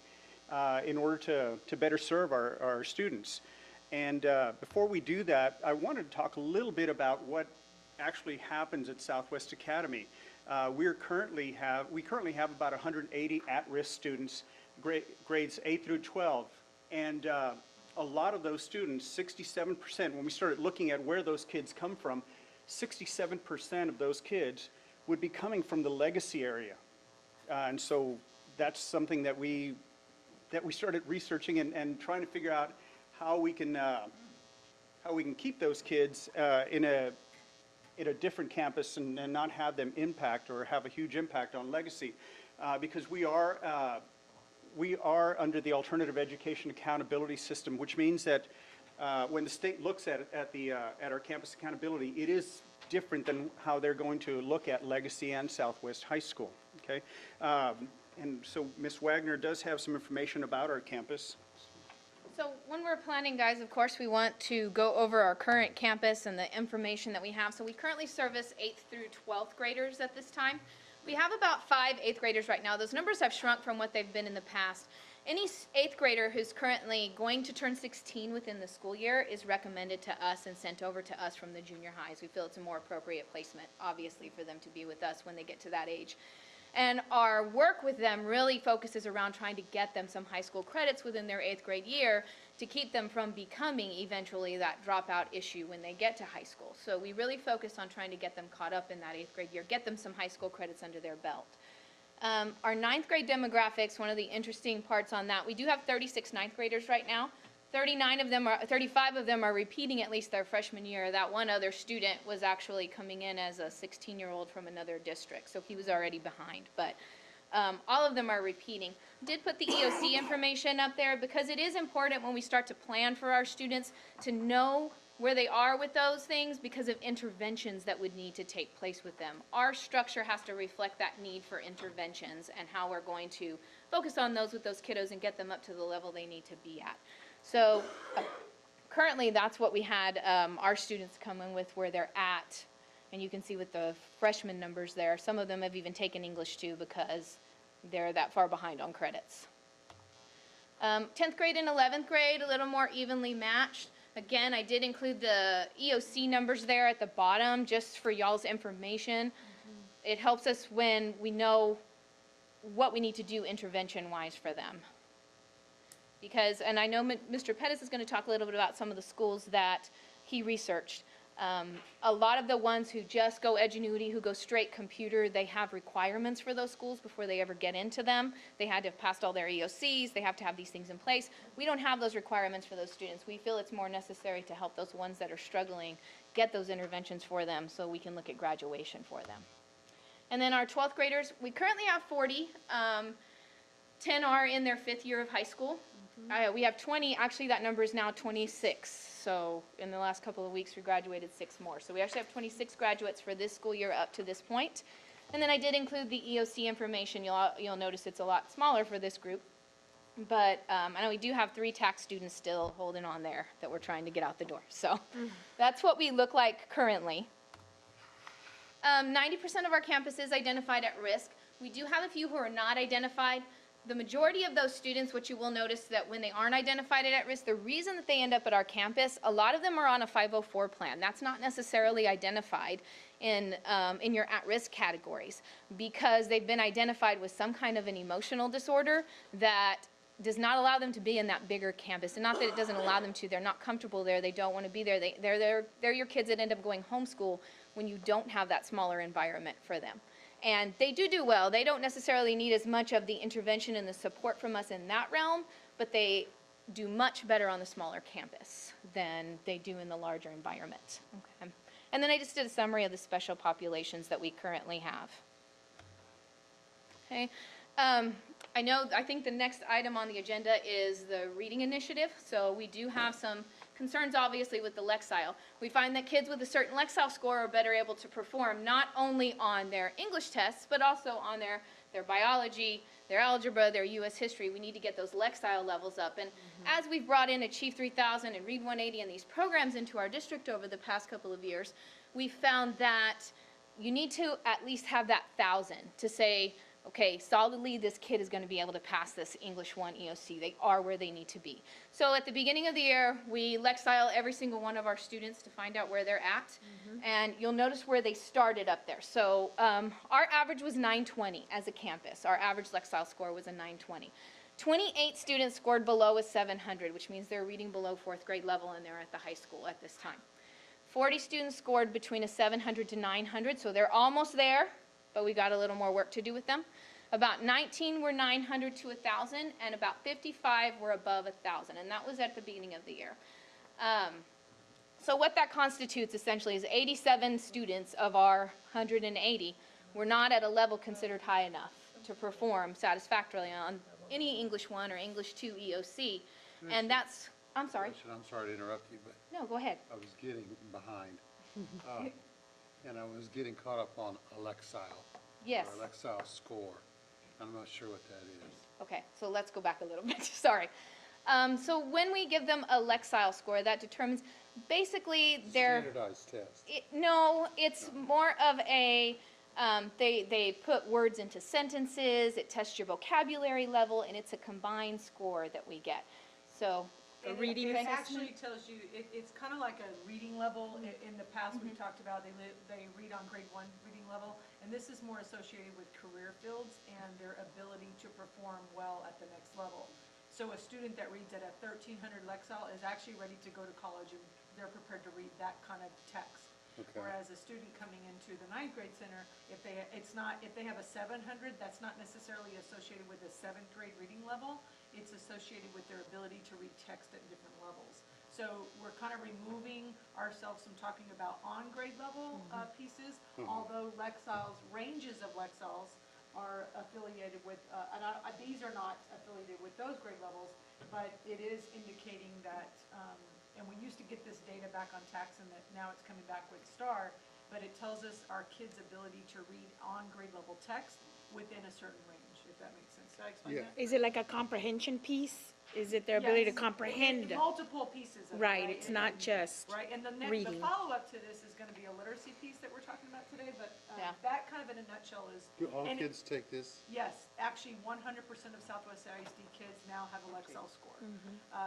in order to better serve our students. And before we do that, I wanted to talk a little bit about what actually happens at Southwest Academy. We currently have about 180 at-risk students, grades 8 through 12, and a lot of those students, 67%, when we started looking at where those kids come from, 67% of those kids would be coming from the Legacy area. And so that's something that we started researching and trying to figure out how we can keep those kids in a different campus and not have them impact or have a huge impact on Legacy, because we are under the Alternative Education Accountability System, which means that when the state looks at our campus accountability, it is different than how they're going to look at Legacy and Southwest High School. Okay, and so Ms. Wagner does have some information about our campus. So when we're planning, guys, of course, we want to go over our current campus and the information that we have. So we currently service 8th through 12th graders at this time. We have about 5 8th graders right now. Those numbers have shrunk from what they've been in the past. Any 8th grader who's currently going to turn 16 within the school year is recommended to us and sent over to us from the junior highs. We feel it's a more appropriate placement, obviously, for them to be with us when they get to that age. And our work with them really focuses around trying to get them some high school credits within their 8th grade year to keep them from becoming eventually that dropout issue when they get to high school. So we really focus on trying to get them caught up in that 8th grade year, get them some high school credits under their belt. Our 9th grade demographics, one of the interesting parts on that, we do have 36 9th graders right now. 35 of them are repeating at least their freshman year. That one other student was actually coming in as a 16-year-old from another district, so he was already behind. But all of them are repeating. Did put the EOC information up there because it is important when we start to plan for our students to know where they are with those things because of interventions that would need to take place with them. Our structure has to reflect that need for interventions and how we're going to focus on those with those kiddos and get them up to the level they need to be at. So currently that's what we had our students come in with where they're at. And you can see with the freshman numbers there, some of them have even taken English too because they're that far behind on credits. 10th grade and 11th grade, a little more evenly matched. Again, I did include the EOC numbers there at the bottom just for y'all's information. It helps us when we know what we need to do intervention-wise for them. Because, and I know Mr. Pettis is going to talk a little bit about some of the schools that he researched. A lot of the ones who just go Edgenuity, who go straight computer, they have requirements for those schools before they ever get into them. They had to have passed all their EOCs, they have to have these things in place. We don't have those requirements for those students. We feel it's more necessary to help those ones that are struggling get those interventions for them so we can look at graduation for them. And then our 12th graders, we currently have 40. 10 are in their 5th year of high school. We have 20, actually that number is now 26. So in the last couple of weeks, we graduated 6 more. So we actually have 26 graduates for this school year up to this point. And then I did include the EOC information. You'll notice it's a lot smaller for this group. But I know we do have 3 tax students still holding on there that we're trying to get out the door. So that's what we look like currently. 90% of our campus is identified at risk. We do have a few who are not identified. The majority of those students, what you will notice that when they aren't identified at risk, the reason that they end up at our campus, a lot of them are on a 504 plan. That's not necessarily identified in your at-risk categories because they've been identified with some kind of an emotional disorder that does not allow them to be in that bigger campus. And not that it doesn't allow them to, they're not comfortable there, they don't want to be there. They're your kids that end up going homeschool when you don't have that smaller environment for them. And they do well. They don't necessarily need as much of the intervention and the support from us in that realm, but they do much better on the smaller campus than they do in the larger environment. Okay. And then I just did a summary of the special populations that we currently have. Okay. I think the next item on the agenda is the reading initiative. So we do have some concerns, obviously, with the Lexile. We find that kids with a certain Lexile score are better able to perform not only on their English tests, but also on their biology, their algebra, their U.S. history. We need to get those Lexile levels up. And as we've brought in Achieve 3000 and Read 180 and these programs into our district over the past couple of years, we found that you need to at least have that 1,000 to say, okay, solidly this kid is going to be able to pass this English 1 EOC. They are where they need to be. So at the beginning of the year, we Lexile every single one of our students to find out where they're at. And you'll notice where they started up there. So our average was 920 as a campus. Our average Lexile score was a 920. 28 students scored below a 700, which means they're reading below 4th grade level and they're at the high school at this time. 40 students scored between a 700 to 900, so they're almost there, but we got a little more work to do with them. About 19 were 900 to 1,000, and about 55 were above 1,000, and that was at the beginning of the year. So what that constitutes essentially is 87 students of our 180 were not at a level considered high enough to perform satisfactorily on any English 1 or English 2 EOC, and that's, I'm sorry. I'm sorry to interrupt you, but No, go ahead. I was getting behind. And I was getting caught up on a Lexile. Yes. Or a Lexile score. I'm not sure what that is. Okay, so let's go back a little bit. Sorry. So when we give them a Lexile score, that determines basically their... Standardized test. No, it's more of a, they put words into sentences, it tests your vocabulary level, and it's a combined score that we get. So, It actually tells you, it's kind of like a reading level. In the past, we've talked about they read on grade 1 reading level, and this is more associated with career fields and their ability to perform well at the next level. So a student that reads at a 1300 Lexile is actually ready to go to college, and they're prepared to read that kind of text. Okay. Whereas a student coming into the 9th grade center, if they have a 700, that's not necessarily associated with a 7th grade reading level. It's associated with their ability to read text at different levels. So we're kind of removing ourselves from talking about on-grade level pieces, although Lexiles, ranges of Lexiles are affiliated with, these are not affiliated with those grade levels, but it is indicating that, and we used to get this data back on tax, and that now it's coming back with STAR, but it tells us our kids' ability to read on grade level text within a certain range, if that makes sense. Did I explain that? Is it like a comprehension piece? Is it their ability to Yes. comprehend? Multiple pieces of it. Right, it's not just Right, and the reading. follow-up to this is gonna be a literacy piece that we're talking about today, but Yeah. that kind of in a nutshell is. Do all and kids take this? Yes, actually 100% of Southwest ISD kids now have a Lexile score.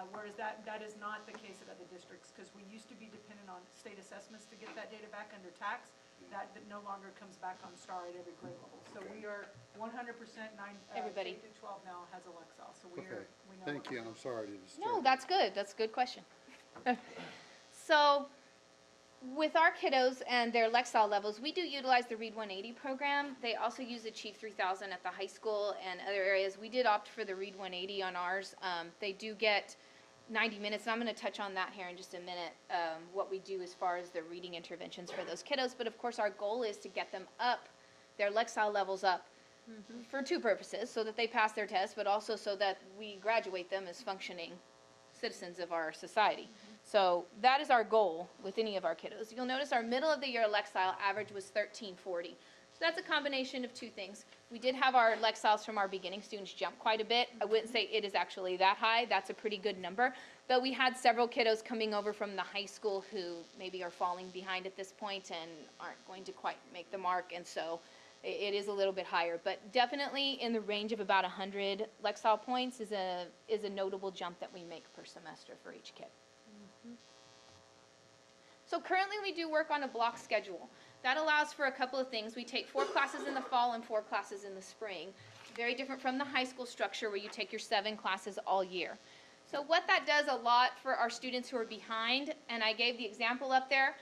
Whereas that is not the case at other districts, because we used to be dependent on state assessments to get that data back under tax. That no longer comes back on STAR at every grade level. So we are 100% Everybody. K through 12 now has a Lexile, so we Okay, know. thank what you, we're I'm sorry to disturb. no, that's good. That's a good question. So with our kiddos and their Lexile levels, we do utilize the Read 180 program. They also use Achieve 3000 at the high school and other areas. We did opt for the Read 180 on ours. They do get 90 minutes, and I'm going to touch on that here in just a minute, what we do as far as the reading interventions for those kiddos. But of course, our goal is to get them up, their Lexile levels up, for two purposes, so that they pass their test, but also so that we graduate them as functioning citizens of our society. So that is our goal with any of our kiddos. You'll notice our middle of the year Lexile average was 1340. So that's a combination of two things. We did have our Lexiles from our beginning students jump quite a bit. I wouldn't say it is actually that high. That's a pretty good number. But we had several kiddos coming over from the high school who maybe are falling behind at this point and aren't going to quite make the mark. And so it is a little bit higher. But definitely in the range of about 100 Lexile points is a notable jump that we make per semester for each kid. So currently we do work on a block schedule. That allows for a couple of things. We take 4 classes in the fall and 4 classes in the spring. Very different from the high school structure where you take your 7 classes all year. So what that does a lot for our students who are behind, and I gave the example up there,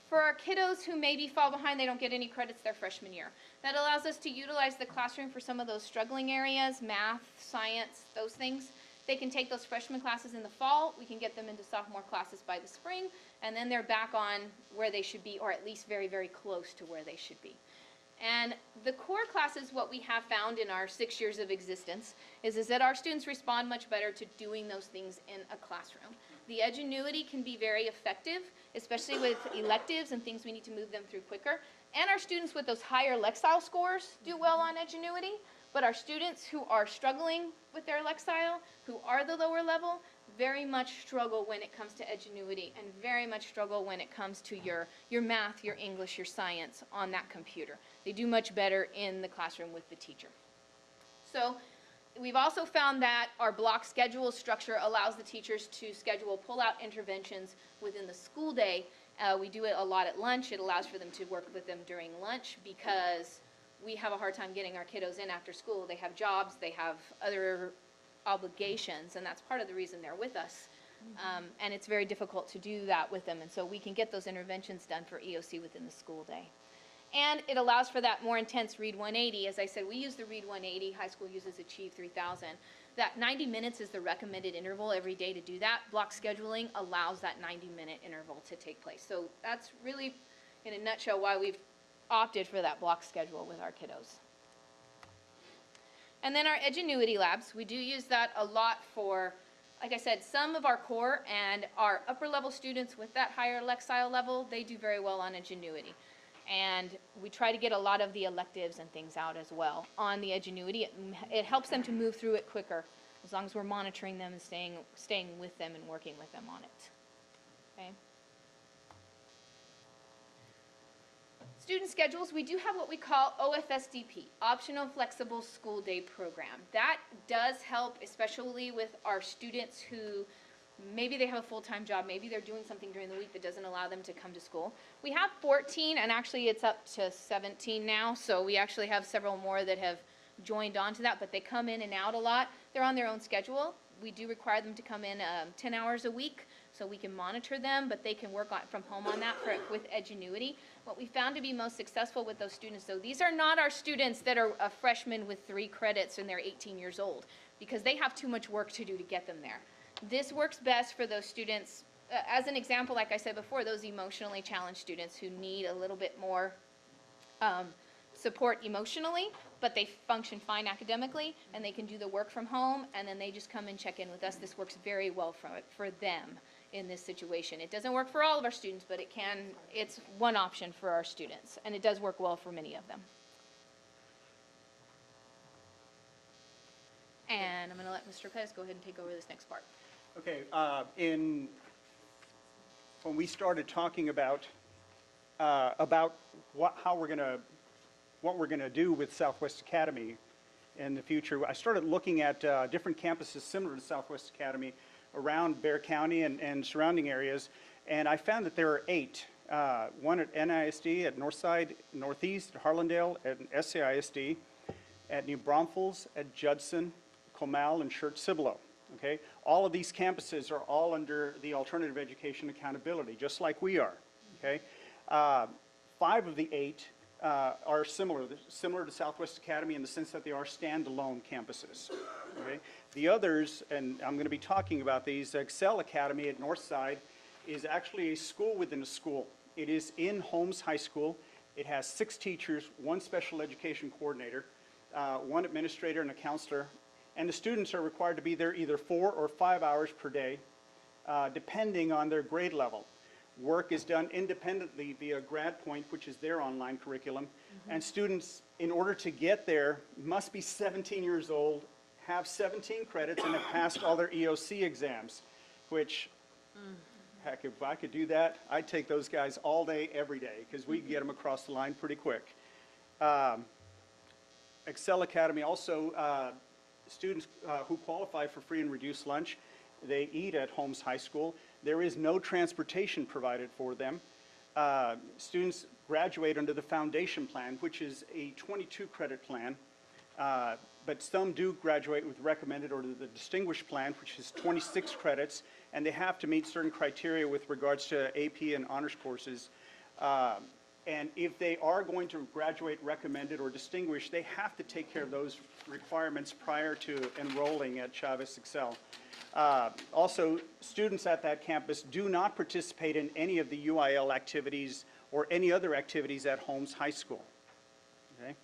for our kiddos who maybe fall behind, they don't get any credits their freshman year. That allows us to utilize the classroom for some of those struggling areas, math, science, those things. They can take those freshman classes in the fall, we can get them into sophomore classes by the spring, and then they're back on where they should be, or at least very, very close to where they should be. And the core classes, what we have found in our 6 years of existence, is that our students respond much better to doing those things in a classroom. The Edgenuity can be very effective, especially with electives and things we need to move them through quicker. And our students with those higher Lexile scores do well on Edgenuity. But our students who are struggling with their Lexile, who are the lower level, very much struggle when it comes to Edgenuity and very much struggle when it comes to your math, your English, your science on that computer. They do much better in the classroom with the teacher. So we've also found that our block schedule structure allows the teachers to schedule pull-out interventions within the school day. We do it a lot at lunch. It allows for them to work with them during lunch because we have a hard time getting our kiddos in after school. They have jobs, they have other obligations, and that's part of the reason they're with us. And it's very difficult to do that with them, and so we can get those interventions done for EOC within the school day. And it allows for that more intense Read 180. As I said, we use the Read 180. High school uses Achieve 3000. That 90 minutes is the recommended interval every day to do that. Block scheduling allows that 90-minute interval to take place. So that's really, in a nutshell, why we've opted for that block schedule with our kiddos. And then our Edgenuity labs, we do use that a lot for, like I said, some of our core and our upper level students with that higher Lexile level, they do very well on Edgenuity. And we try to get a lot of the electives and things out as well on the Edgenuity. It helps them to move through it quicker as long as we're monitoring them and staying with them and working with them on it. Okay. Student schedules, we do have what we call OFSDP, Optional Flexible School Day Program. That does help, especially with our students who maybe they have a full-time job, maybe they're doing something during the week that doesn't allow them to come to school. We have 14, and actually it's up to 17 now, so we actually have several more that have joined onto that, but they come in and out a lot. They're on their own schedule. We do require them to come in 10 hours a week, so we can monitor them, but they can work from home on that with Edgenuity. What we found to be most successful with those students, though, these are not our students that are a freshman with 3 credits and they're 18 years old, because they have too much work to do to get them there. This works best for those students, as an example, like I said before, those emotionally challenged students who need a little bit more support emotionally, but they function fine academically, and they can do the work from home, and then they just come and check in with us. This works very well for them in this situation. It doesn't work for all of our students, but it's one option for our students, and it does work well for many of them. And I'm going to let Mr. Pettis go ahead and take over this next part. Okay, when we started talking about what we're gonna do with Southwest Academy in the future, I started looking at different campuses similar to Southwest Academy around Bexar County and surrounding areas, and I found that there are 8. One at NISD, at Northside, Northeast, at Harlandale, at SAISD, at New Braunfels, at Judson, Comal, and Church-Cibolo. Okay, all of these campuses are all under the Alternative Education Accountability, just like we are. okay? 5 of the 8 are similar to Southwest Academy in the sense that they are standalone campuses, okay? The others, and I'm going to be talking about these, Excel Academy at Northside is actually a school within a school. It is in Holmes High School. It has 6 teachers, 1 special education coordinator, 1 administrator and a counselor, and the students are required to be there either 4 or 5 hours per day, depending on their grade level. Work is done independently via GradPoint, which is their online curriculum, and students, in order to get there, must be 17 years old, have 17 credits, and have passed all their EOC exams, which, heck, if I could do that, I'd take those guys all day, every day, because we get them across the line pretty quick. Excel Academy also, students who qualify for free and reduced lunch, they eat at Holmes High School. There is no transportation provided for them. Students graduate under the foundation plan, which is a 22 credit plan, but some do graduate with recommended or the distinguished plan, which is 26 credits, and they have to meet certain criteria with regards to AP and honors courses. And if they are going to graduate recommended or distinguished, they have to take care of those requirements prior to enrolling at Chavez Excel. Also, students at that campus do not participate in any of the UIL activities or any other activities at Holmes High School. Okay?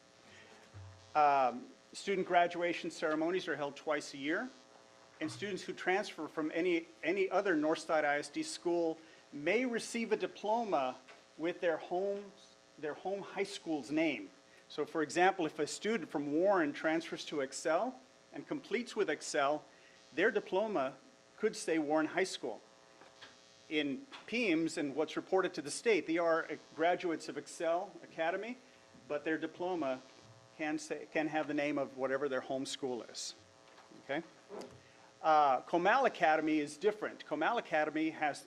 Student graduation ceremonies are held twice a year, and students who transfer from any other Northside ISD school may receive a diploma with their home high school's name. So for example, if a student from Warren transfers to Excel and completes with Excel, their diploma could say Warren High School. In PEAMS and what's reported to the state, they are graduates of Excel Academy, but their diploma can have the name of whatever their home school is. Okay? Comal Academy is different. Comal Academy has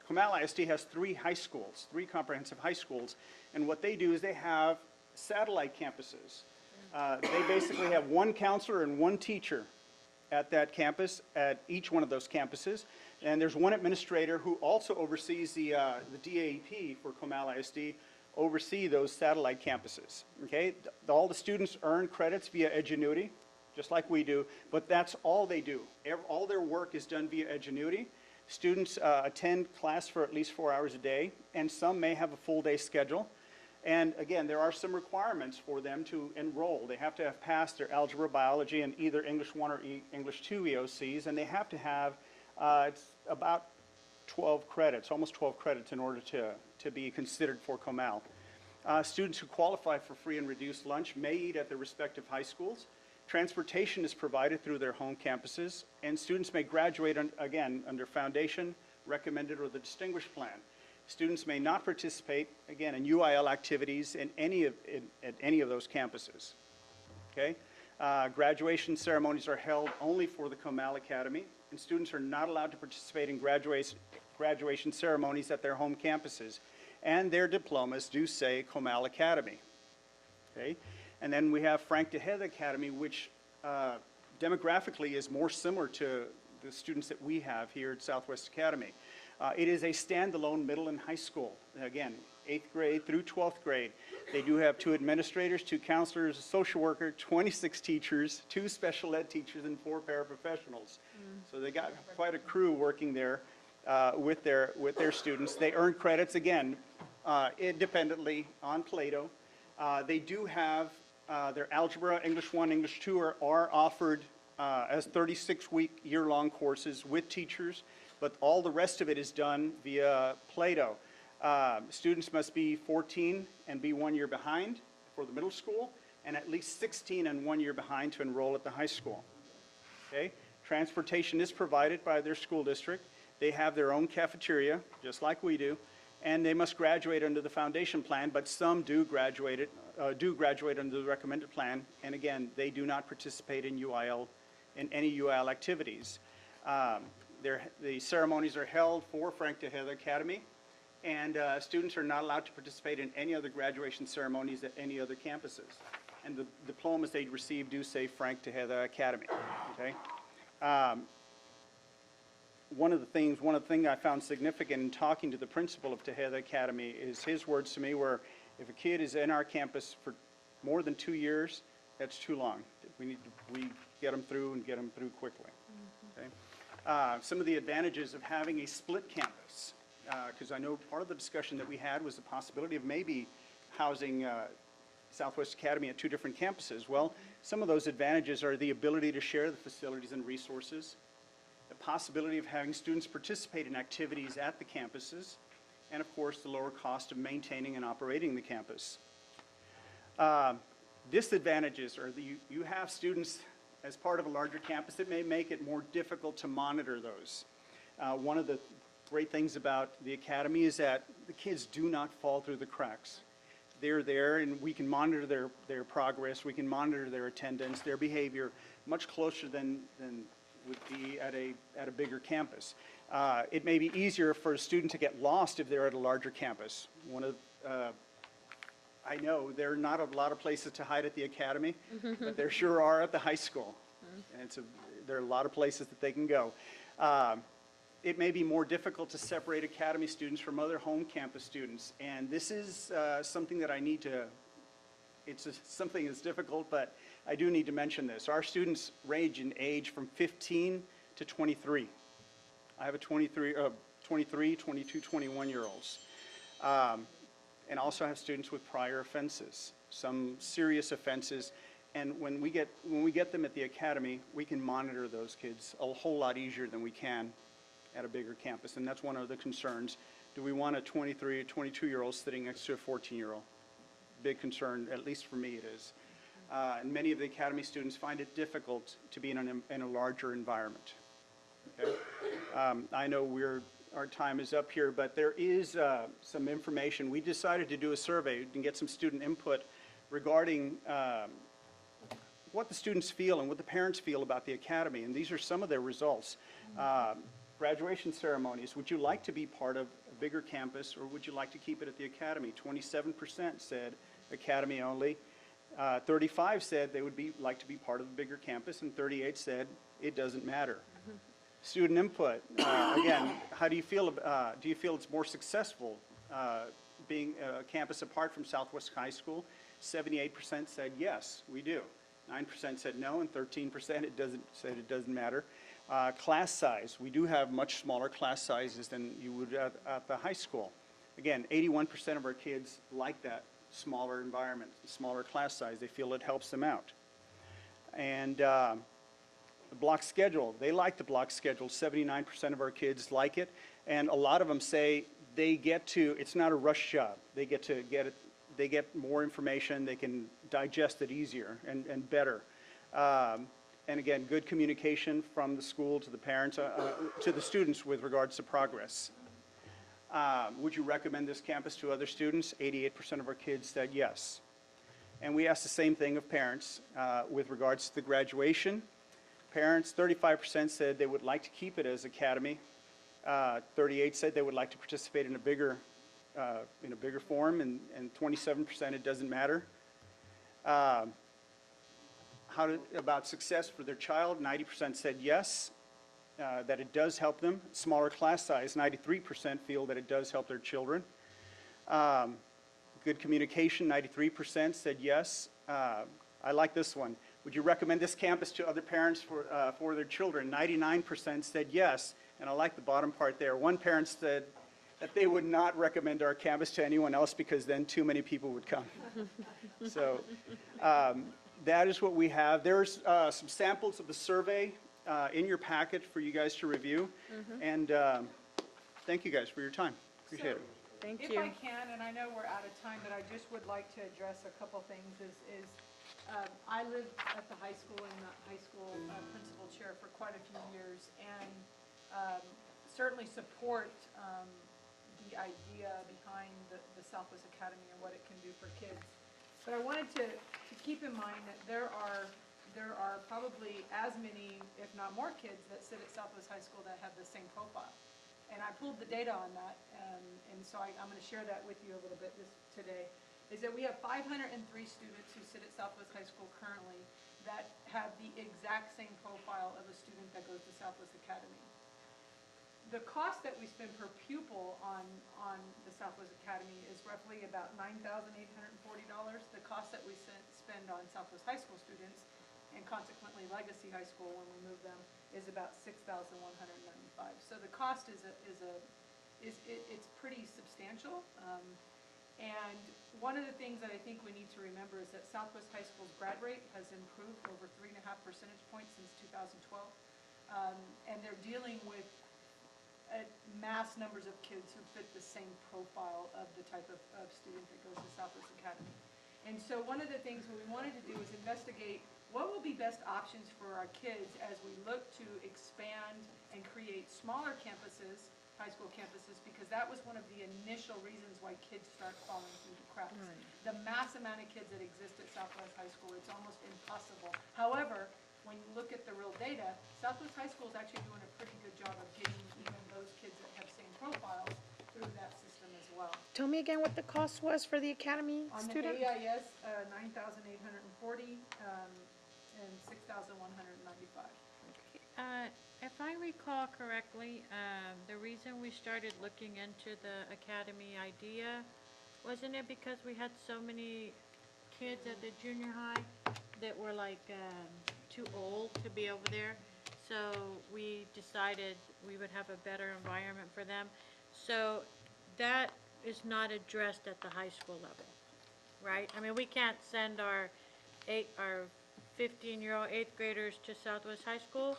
Comal ISD has 3 high schools, 3 comprehensive high schools, and what they do is they have satellite campuses. They basically have 1 counselor and 1 teacher at that campus, at each one of those campuses, and there's 1 administrator who also oversees the DAEP for Comal ISD, oversee those satellite campuses. Okay, all the students earn credits via Edgenuity, just like we do, but that's all they do. All their work is done via Edgenuity. Students attend class for at least 4 hours a day, and some may have a full day schedule. And again, there are some requirements for them to enroll. They have to have passed their algebra, biology, and either English 1 or English 2 EOCs, and they have to have it's about 12 credits, almost 12 credits in order to be considered for Comal. Students who qualify for free and reduced lunch may eat at their respective high schools. Transportation is provided through their home campuses, and students may graduate, again, under foundation, recommended, or the distinguished plan. Students may not participate, again, in UIL activities at any of those campuses. Okay? Graduation ceremonies are held only for the Comal Academy, and students are not allowed to participate in graduation ceremonies at their home campuses, and their diplomas do say Comal Academy. Okay? And then we have Frank DeHeth Academy, which demographically is more similar to the students that we have here at Southwest Academy. It is a standalone middle and high school. Again, 8th grade through 12th grade. They do have 2 administrators, 2 counselors, a social worker, 26 teachers, 2 special ed teachers, and 4 paraprofessionals. So they got quite a crew working there with their students. They earn credits, again, independently on Plato. They do have their algebra, English 1, English 2 are offered as 36-week year-long courses with teachers, but all the rest of it is done via Plato. Students must be 14 and be 1 year behind for the middle school, and at least 16 and 1 year behind to enroll at the high school. Okay? Transportation is provided by their school district. They have their own cafeteria, just like we do, and they must graduate under the foundation plan, but some do graduate under the recommended plan, and again, they do not participate in any UIL activities. The ceremonies are held for Frank DeHeth Academy, and students are not allowed to participate in any other graduation ceremonies at any other campuses. And the diplomas they receive do say Frank DeHeth Academy. Okay? one of the things I found significant in talking to the principal of Tejeda Academy is his words to me were, if a kid is in our campus for more than 2 years, that's too long. We get them through and get them through quickly. Okay? Some of the advantages of having a split campus, because I know part of the discussion that we had was the possibility of maybe housing Southwest Academy at 2 different campuses. Well, some of those advantages are the ability to share the facilities and resources, the possibility of having students participate in activities at the campuses, and of course, the lower cost of maintaining and operating the campus. Disadvantages are that you have students as part of a larger campus that may make it more difficult to monitor those. One of the great things about the academy is that the kids do not fall through the cracks. They're there and we can monitor their progress, we can monitor their attendance, their behavior much closer than would be at a bigger campus. It may be easier for a student to get lost if they're at a larger campus. I know there are not a lot of places to hide at the academy, but there sure are at the high school. And there are a lot of places that they can go. It may be more difficult to separate academy students from other home campus students. And this is something that I need to, something that's difficult, but I do need to mention this. Our students range in age from 15 to 23. I have a 23, 22, 21-year-olds. And also have students with prior offenses, some serious offenses. And when we get them at the academy, we can monitor those kids a whole lot easier than we can at a bigger campus. And that's one of the concerns. Do we want a 23 or 22-year-old sitting next to a 14-year-old? Big concern, at least for me it is. And many of the academy students find it difficult to be in a larger environment. Okay? I know our time is up here, but there is some information. We decided to do a survey and get some student input regarding what the students feel and what the parents feel about the academy, and these are some of their results. Graduation ceremonies, would you like to be part of a bigger campus or would you like to keep it at the academy? 27% said academy only. 35 said they would like to be part of a bigger campus, and 38 said it doesn't matter. Student input, again, how do you feel it's more successful being a campus apart from Southwest High School? 78% said yes, we do. 9% said no, and 13% said it doesn't matter. Class size, we do have much smaller class sizes than you would at the high school. Again, 81% of our kids like that smaller environment, smaller class size. They feel it helps them out. And the block schedule, they like the block schedule. 79% of our kids like it, and a lot of them say it's not a rush job. They get more information, they can digest it easier and better. And again, good communication from the school to the parents, to the students with regards to progress. Would you recommend this campus to other students? 88% of our kids said yes. And we asked the same thing of parents with regards to the graduation. Parents, 35% said they would like to keep it as academy. 38 said they would like to participate in a bigger form, and 27% it doesn't matter. About success for their child, 90% said yes, that it does help them. Smaller class size, 93% feel that it does help their children. Good communication, 93% said yes. I like this one. Would you recommend this campus to other parents for their children? 99% said yes, and I like the bottom part there. One parent said that they would not recommend our campus to anyone else because then too many people would come. So that is what we have. There's some samples of the survey in your packet for you guys to review. And thank you guys for your time. Appreciate it. Thank you. If I can, and I know we're out of time, but I just would like to address a couple things. I lived at the high school and the high school principal chair for quite a few years, and certainly support the idea behind the Southwest Academy and what it can do for kids. But I wanted to keep in mind that there are probably as many, if not more, kids that sit at Southwest High School that have the same profile. And I pulled the data on that, and so I'm going to share that with you a little bit today, is that we have 503 students who sit at Southwest High School currently that have the exact same profile of a student that goes to Southwest Academy. the cost that we spend per pupil on the Southwest Academy is roughly about $9,840. The cost that we spend on Southwest High School students, and consequently Legacy High School when we move them, is about $6,195. So the cost it's pretty substantial. And one of the things that I think we need to remember is that Southwest High School's grad rate has improved over 3.5 percentage points since 2012. And they're dealing with mass numbers of kids who fit the same profile of the type of student that goes to Southwest Academy. And so one of the things that we wanted to do is investigate what will be best options for our kids as we look to expand and create smaller campuses, high school campuses, because that was one of the initial reasons why kids start falling through the cracks. The mass amount of kids that exist at Southwest High School, it's almost impossible. However, when you look at the real data, Southwest High School is actually doing a pretty good job of getting even those kids that have same profiles through that system as well. Tell me again what the cost was for the academy On student? the AIS, 9,840, and 6,195. If I recall correctly, the reason we started looking into the academy idea, wasn't it because we had so many kids at the junior high that were like too old to be over there? So we decided we would have a better environment for them. So that is not addressed at the high school level, right? I mean, we can't send our 15-year-old eighth graders to Southwest High School,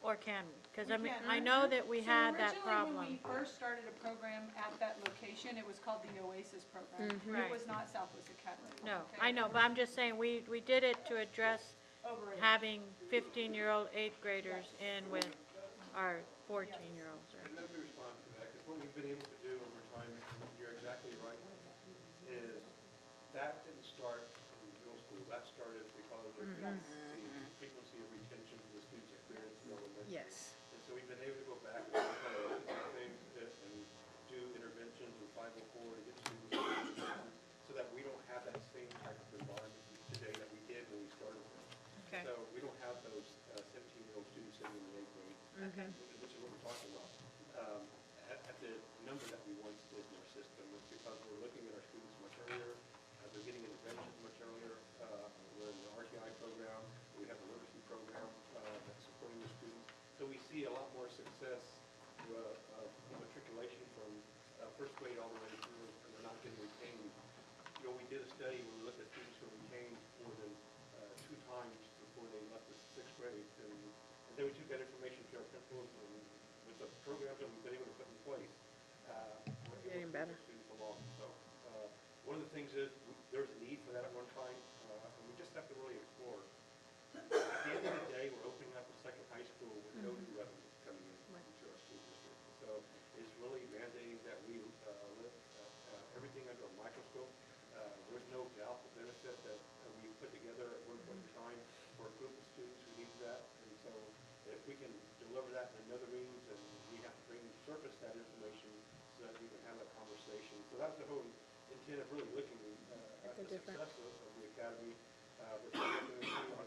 or can we? Because I mean, I know that we had that problem. So originally, when we first started a program at that location, it was called the OASIS program. Right. It was not Southwest Academy. No, okay? I know, but I'm just saying, we did it to address Over it. having 15-year-old eighth graders in with our 14-year-olds. And let me respond to that, because what we've been able to do over time, and you're exactly right, is that didn't start in middle school. That started because of the frequency of retention of the students' experience in elementary. Yes. And so we've been able to go back and kind of look at things and do interventions in 504 to get students so that we don't have that same type of environment today that we did when we started them. Okay. So we don't have those 17-year-old students sitting in the 8th grade, Okay. which is what we're talking about. At the number that we once did in our system, it's because we're looking at our students much earlier, they're getting interventions much earlier. We're in the RTI program, we have a literacy program that's supporting the students. So we see a lot more success matriculation from first grade all the way through, and they're not getting retained. You know, we did a study where we looked at students who were retained more than 2 times before they left the 6th grade. And then we took that information to our principals, and with the programs that we've been able to put in place, we're able to move students along. So one of the things is there's a need for that at one time, and we just have to really explore. At the end of the day, we're opening up a second high school with no new revenue coming in into our school district. So it's really mandating that we look at everything under a microscope. There's no doubt the benefit that we put together at one point in time for a group of students who need that. And so if we can deliver that in another means, and we have to surface that information so that we can have that conversation. So that's the whole intent of really looking at the success of the academy. Are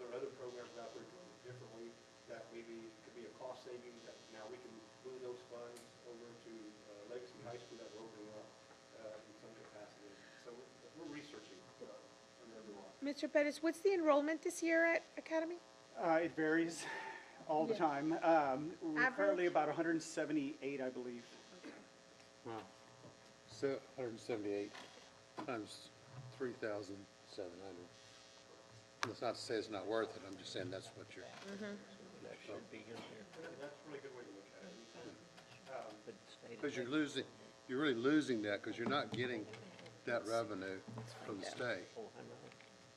there other programs out there doing it differently that maybe could be a cost savings that now we can move those funds over to Legacy High School that we're opening up in some capacity. So we're researching on every one. Mr. Pettis, what's the enrollment this year at Academy? It varies all the time. We're currently about 178, I believe. Wow. So 178 times 3,700. That's not to say it's not worth it, I'm just saying that's what you're. That should be in there. That's a really good way to look at it. Because you're really losing that because you're not getting that revenue from the state.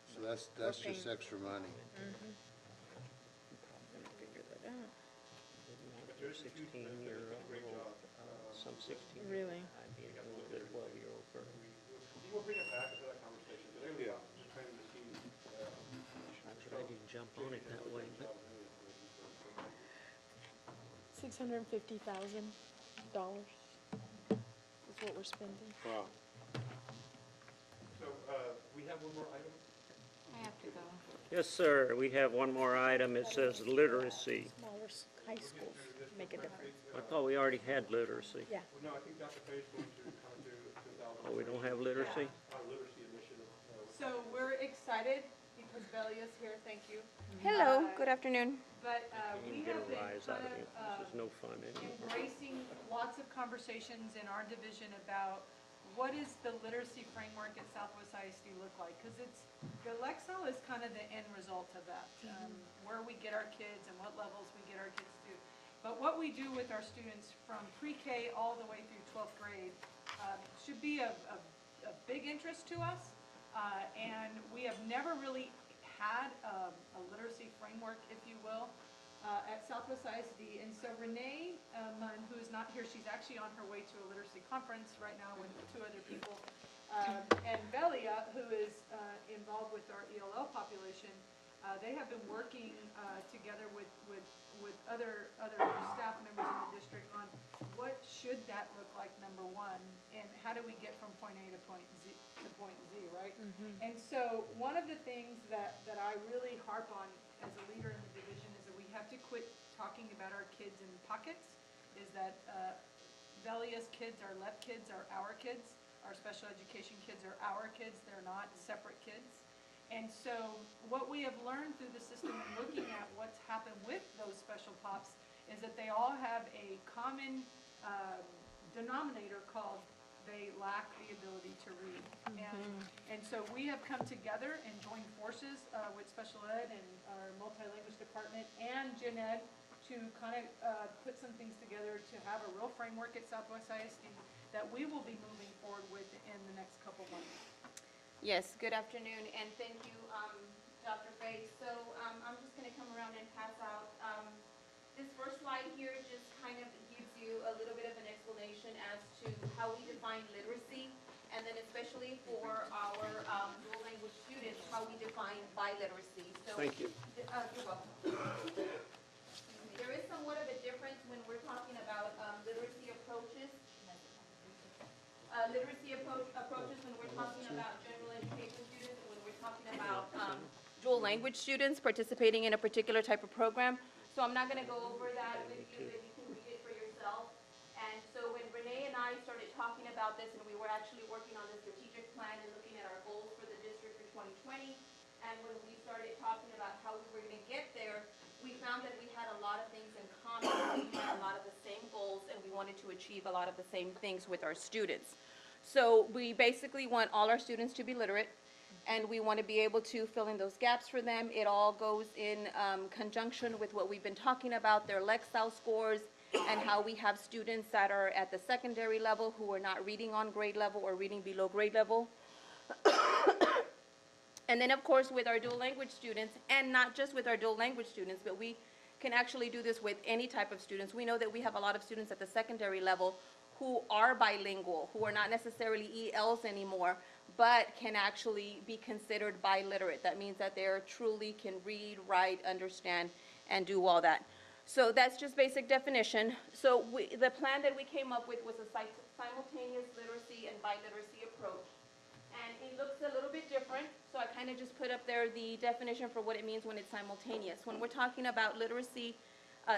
So that's just extra money. But there's 16-year-old, some 16. Really? I'd be a little bit 12-year-old girl. We'll bring it back to that conversation. Today we're just trying to see. I tried to jump on it that way, but $650,000 is what we're spending. Wow. So we have one more item. I have to go. yes, sir. We have one more item. It says literacy. Smaller high schools. make a difference. I thought we already had literacy. Yeah. Well, no, I think Dr. Page going to kind of do 2000. Oh, we don't have literacy? Literacy initiative. So we're excited because Belia's here, thank you. Hello, good afternoon. But You we can get have a been rise out kind of it. of This is no fun anymore. embracing lots of conversations in our division about what is the literacy framework at Southwest ISD look like? Because the Lexile is kind of the end result of that, where we get our kids and what levels we get our kids to. But what we do with our students from pre-K all the way through 12th grade should be of big interest to us. And we have never really had a literacy framework, if you will, at Southwest ISD. And so Renee Munn, who is not here, she's actually on her way to a literacy conference right now with 2 other people. And Belia, who is involved with our ELL population, they have been working together with other staff members in the district on what should that look like, number one, and how do we get from point A to point Z, right? And so one of the things that I really harp on as a leader in the division is that we have to quit talking about our kids in pockets, is that Belia's kids, our LEP kids, are our kids. Our special education kids are our kids. They're not separate kids. And so what we have learned through the system and looking at what's happened with those special pops is that they all have a common denominator called they lack the ability to read. And so we have come together and joined forces with special ed and our multilanguage department and gen ed to kind of put some things together to have a real framework at Southwest ISD that we will be moving forward with in the next couple months. Yes, good afternoon, and thank you, Dr. Faye. So I'm just going to come around and pass out. This first slide here just kind of gives you a little bit of an explanation as to how we define literacy, and then especially for our dual language students, how we define biliteracy. So, Thank you. You're welcome. There is somewhat of a difference when we're talking about literacy approaches. Approaches when we're talking about general education students, when we're talking about dual language students participating in a particular type of program. So I'm not going to go over that with you, but you can read it for yourself. And so when Renee and I started talking about this, and we were actually working on the strategic plan and looking at our goals for the district for 2020, and when we started talking about how we were going to get there, we found that we had a lot of things in common. We had a lot of the same goals, and we wanted to achieve a lot of the same things with our students. So we basically want all our students to be literate, and we want to be able to fill in those gaps for them. It all goes in conjunction with what we've been talking about, their Lexile scores, and how we have students that are at the secondary level who are not reading on grade level or reading below grade level. And then, of course, with our dual language students, and not just with our dual language students, but we can actually do this with any type of students. We know that we have a lot of students at the secondary level who are bilingual, who are not necessarily ELs anymore, but can actually be considered biliterate. That means that they truly can read, write, understand, and do all that. So that's just basic definition. So the plan that we came up with was a simultaneous literacy and biliteracy approach. And it looks a little bit different, so I kind of just put up there the definition for what it means when it's simultaneous. When we're talking about literacy,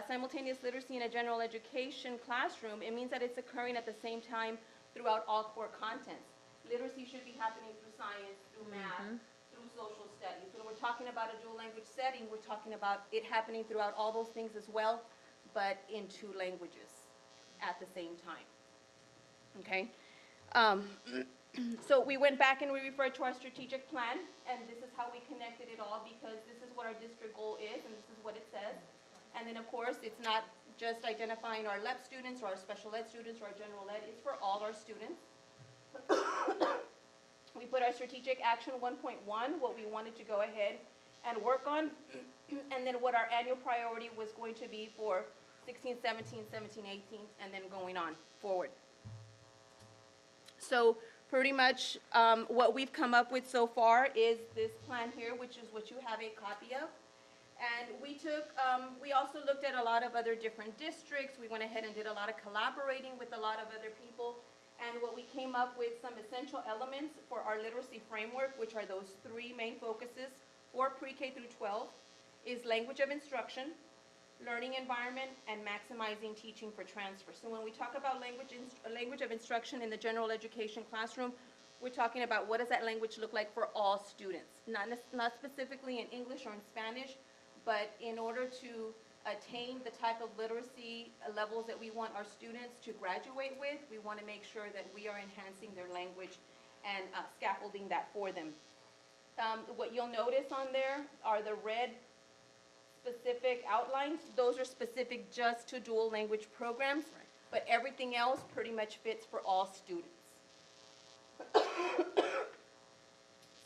simultaneous literacy in a general education classroom, it means that it's occurring at the same time throughout all core contents. Literacy should be happening through science, through math, through social studies. When we're talking about a dual language setting, we're talking about it happening throughout all those things as well, but in 2 languages at the same time. Okay? So we went back and we referred to our strategic plan, and this is how we connected it all, because this is what our district goal is, and this is what it says. And then, of course, it's not just identifying our LEP students or our special ed students or our general ed, it's for all our students. We put our strategic action 1.1, what we wanted to go ahead and work on, and then what our annual priority was going to be for 16, 17, 17, 18, and then going on forward. So pretty much what we've come up with so far is this plan here, which is what you have a copy of. And we also looked at a lot of other different districts. We went ahead and did a lot of collaborating with a lot of other people. And what we came up with some essential elements for our literacy framework, which are those 3 main focuses for pre-K through 12, is language of instruction, learning environment, and maximizing teaching for transfer. So when we talk about language of instruction in the general education classroom, we're talking about what does that language look like for all students, not specifically in English or in Spanish, but in order to attain the type of literacy levels that we want our students to graduate with, we want to make sure that we are enhancing their language and scaffolding that for them. What you'll notice on there are the red specific outlines. Those are specific just to dual language programs, but everything else pretty much fits for all students.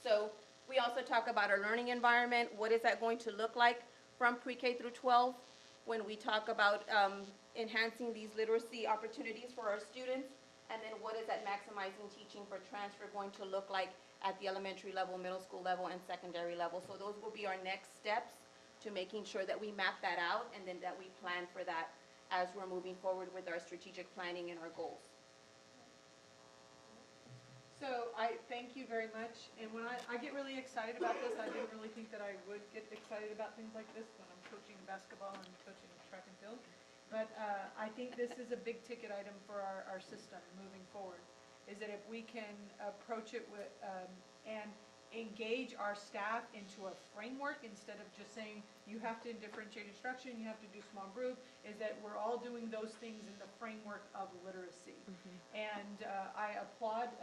So we also talk about our learning environment. What is that going to look like from pre-K through 12 when we talk about enhancing these literacy opportunities for our students? And then what is that maximizing teaching for transfer going to look like at the elementary level, middle school level, and secondary level? So those will be our next steps to making sure that we map that out and then that we plan for that as we're moving forward with our strategic planning and our goals. So I thank you very much, and when I get really excited about this, I didn't really think that I would get excited about things like this when I'm coaching basketball and coaching track and field. But I think this is a big ticket item for our system moving forward, is that if we can approach it with, and engage our staff into a framework instead of just saying you have to differentiate instruction, you have to do small group, is that we're all doing those things in the framework of literacy. And I applaud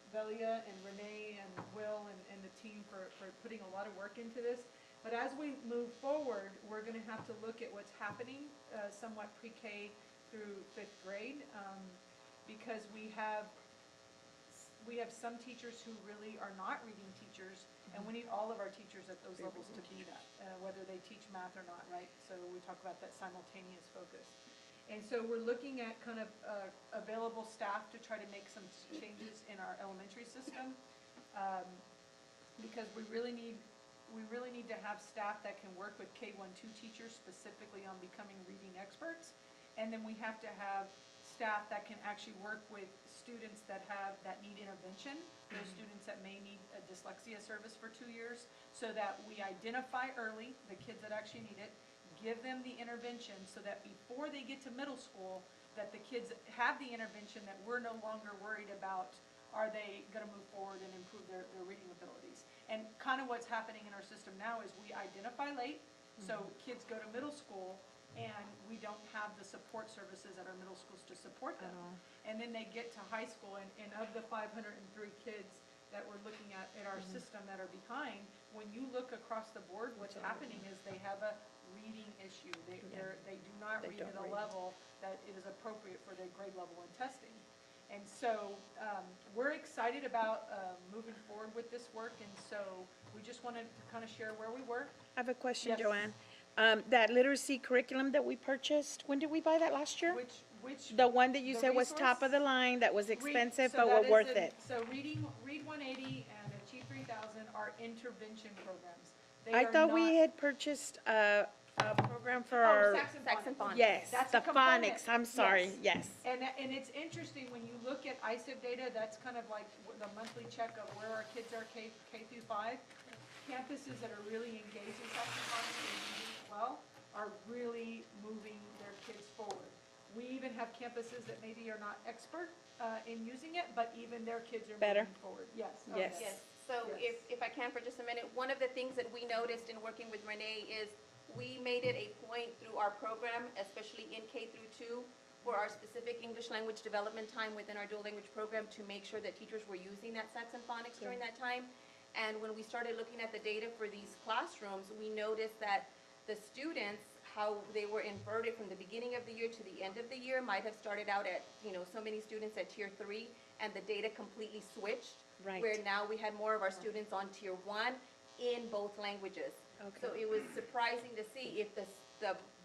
Velia and Renee and Will and the team for putting a lot of work into this. But as we move forward, we're going to have to look at what's happening somewhat pre-K through 5th grade, because we have some teachers who really are not reading teachers, and we need all of our teachers at those levels to be that, whether they teach math or not, right? So we talk about that simultaneous focus. And so we're looking at kind of available staff to try to make some changes in our elementary system, because we really need to have staff that can work with K-1-2 teachers specifically on becoming reading experts. And then we have to have staff that can actually work with students that need intervention, those students that may need a dyslexia service for 2 years, so that we identify early the kids that actually need it, give them the intervention so that before they get to middle school, that the kids have the intervention, that we're no longer worried about are they going to move forward and improve their reading abilities. And kind of what's happening in our system now is we identify late, so kids go to middle school and we don't have the support services at our middle schools to support them. And then they get to high school, and of the 503 kids that we're looking at in our system that are behind, when you look across the board, what's happening is they have a reading issue. They do not read at a level that it is appropriate for their grade level in testing. And so we're excited about moving forward with this work, and so we just wanted to kind of share where we were. I have a question, Yes. Joanne. That literacy curriculum that we purchased, when did we buy that last year? Which The one that you the said was top of the line, that was expensive, but were worth it. So Read 180 and Achieve 3000 are intervention programs. They I are thought we not- had purchased a program for Oh, our. Saxon Phonics. Yes, That's the a component. phonics, I'm sorry, yes. And it's interesting, when you look at ISIP data, that's kind of like the monthly check of where our kids are K through 5. Campuses that are really engaged in Saxon Phonics and using it well are really moving their kids forward. We even have campuses that maybe are not expert in using it, but even their kids are Better. moving forward. Yes. Yes. Yes, so Yes. if I can for just a minute, one of the things that we noticed in working with Renee is we made it a point through our program, especially in K through 2, for our specific English language development time within our dual language program, to make sure that teachers were using that Saxon Phonics during that time. And when we started looking at the data for these classrooms, we noticed that the students, how they were inverted from the beginning of the year to the end of the year, might have started out at, so many students at tier 3, and the data completely switched. Right. Where now we had more of our students on tier 1 in both languages. Okay. So it was surprising to see if the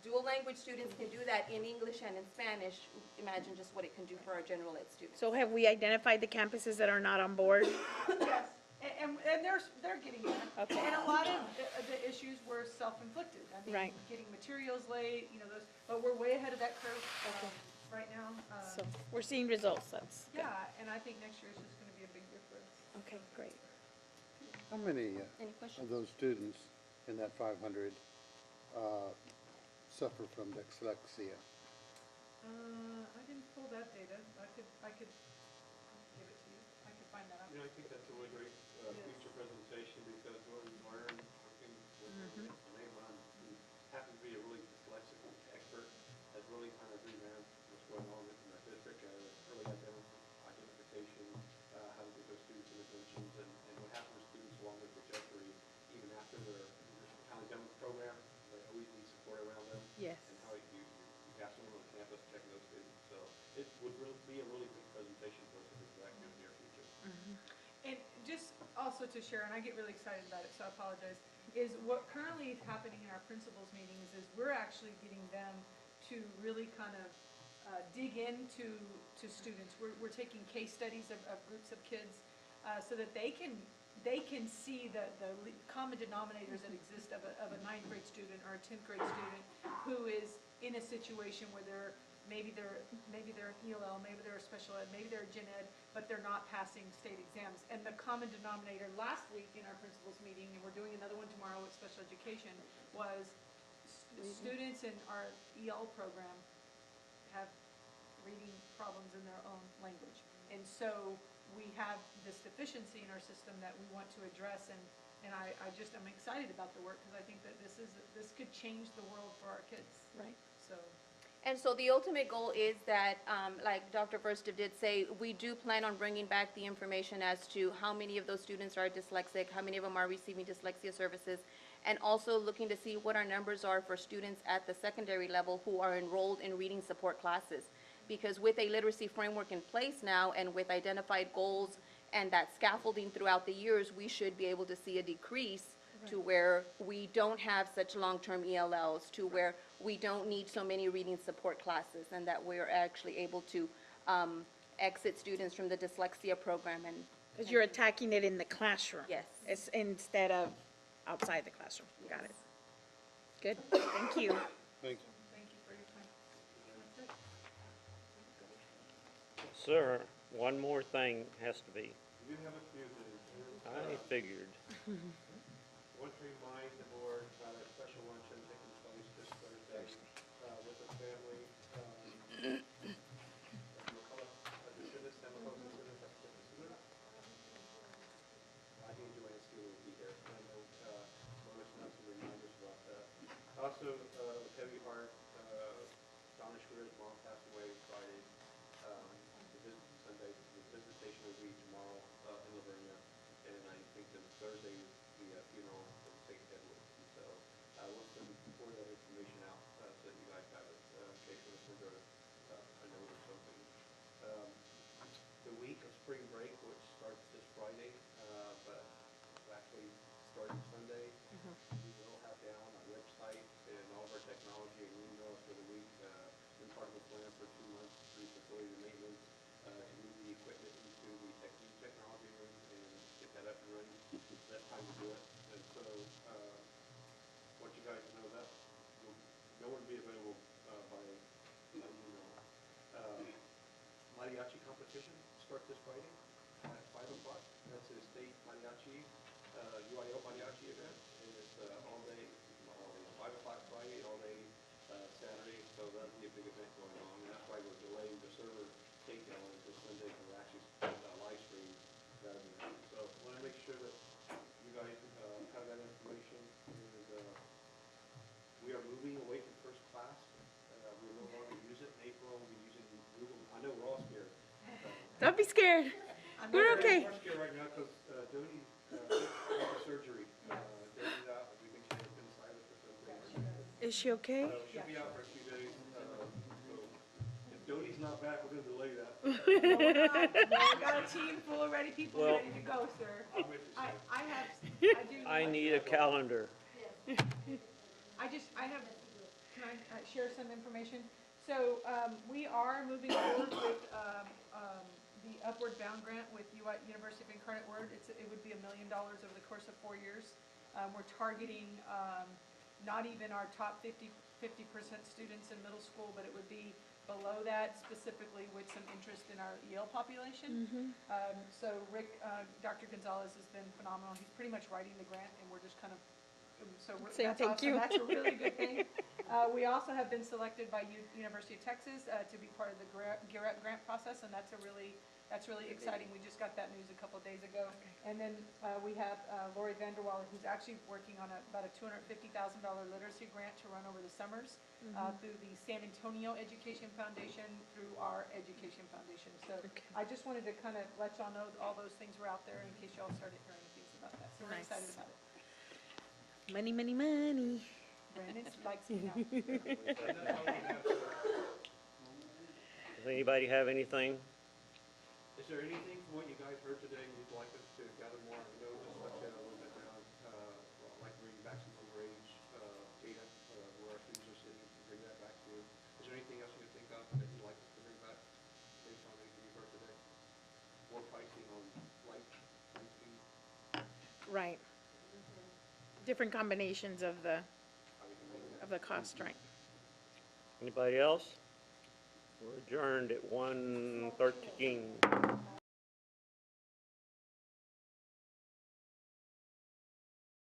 dual language students can do that in English and in Spanish, imagine just what it can do for our general ed students. So have we identified the campuses that are not on board? Yes, and they're getting there. Okay. And a lot of the issues were self-inflicted. I mean, Right. getting materials late, those, but we're way ahead of that curve right now. So we're seeing results, that's good. Yeah, and I think next year is just going to be a big year for us. Okay, great. How many Any questions? of those students in that 500 suffer from dyslexia? I didn't pull that data. I could give it to you. I could find that out. You know, I think that's a really great future presentation because what we've learned working with Neyman, who happens to be a really dyslexic expert, has really kind of revamped what's going on in our district, early identification, how to get those students interventions, and what happens to students along their trajectory, even after they're kind of done with the program, they always need support around them. Yes. And how you have someone on campus checking those students. So it would really be a really big presentation for us to do that in the near future. And just also to share, and I get really excited about it, so I apologize, is what currently is happening in our principals meetings is we're actually getting them to really kind of dig into students. We're taking case studies of groups of kids so that they can see the common denominators that exist of a ninth grade student or a 10th grade student who is in a situation where maybe they're an ELL, maybe they're a special ed, maybe they're a gen ed, but they're not passing state exams. And the common denominator last week in our principals meeting, and we're doing another one tomorrow with special education, was students in our EL program have reading problems in their own language. And so we have this deficiency in our system that we want to address, and I'm excited about the work because I think that this could change the world for our kids. Right. So. And so the ultimate goal is that, like Dr. Verstev did say, we do plan on bringing back the information as to how many of those students are dyslexic, how many of them are receiving dyslexia services, and also looking to see what our numbers are for students at the secondary level who are enrolled in reading support classes. Because with a literacy framework in place now and with identified goals and that scaffolding throughout the years, we should be able to see a decrease to where we don't have such long-term ELLs, to where we don't need so many reading support classes, and that we're actually able to exit students from the dyslexia program. And Because you're attacking it in the classroom. Yes. It's instead of outside the classroom. Got it. Good. Thank you. Thank you. Thank you for your time. That's it. Sir, one more thing has to be. We do have a few things. I figured. Want to remind the board about a special luncheon taking place this Thursday with the family. I think Joanne Steele will be there. I know Mona sent some reminders about that. Also, heavy heart, Donna Schroeder's mom passed away Friday. Sunday, the visitation will be tomorrow in Lavernia, and I think that Thursday is the funeral for St. Edward. And so I want to pour that information out so that you guys have it in case you send her a note or something. The week of spring break, which starts this Friday, but actually starting Sunday, we will have down our website and all of our technology and emails for the week. Been part of the plan for 2 months, free facility maintenance. To move the equipment into the technology room and get that up and running. That's time to do it. And so, want you guys to know that no one will be available by email. Mariachi competition starts this Friday at 5 o'clock. That's a state mariachi, UIL mariachi event, and it's all day, 5 o'clock Friday, all day Saturday. So that'll be a big event going on. And that's why we're delaying the server takedown until Sunday, we're actually live stream that event. So I want to make sure that you guys have that information. And we are moving away from first class. We will no longer use it in April. We're using Google. I know we're all scared. Don't be scared. We're okay. We're scared right now because Dodie had surgery. Dodie's out. We think she's been silent for some days. Is she okay? She'll be out for a few days. Dodie's not back, we're gonna delay that. We got a team full of ready people Well- ready to go, sir. I'm with you, sir. I do. I need a calendar. Can I share some information? So, we are moving forward with, the Upward Bound grant with University of Incarnate Word. It would be $1 million over the course of 4 years. We're targeting, not even our top 50% students in middle school, but it would be below that, specifically with some interest in our EL population. So Rick, Dr. Gonzalez has been phenomenal. He's pretty much writing the grant, and we're just kind of, Saying that's thank awesome. you. That's a really good thing. We also have been selected by University of Texas to be part of the Gear Up grant process, and that's really exciting. We just got that news a couple of days ago. And then we have Lori Vanderwall, who's actually working on about a $250,000 literacy grant to run over the summers through the San Antonio Education Foundation, through our Education Foundation. So I just wanted to kind of let y'all know all those things were out there in case y'all started hearing things about that. So we're Nice. excited about it. Money, money, money. Brandon likes me now. Does anybody have anything? Is there anything from what you guys heard today you'd like us to gather more notes, touch on a little bit now, like reading back some overage data, where our students are sitting, bring that back to you? Is there anything else you can think of that you'd like us to bring back based on anything you've heard today? More pricing on light speed? Right. Different combinations of the cost, right? Anybody else? We're adjourned at 1:13.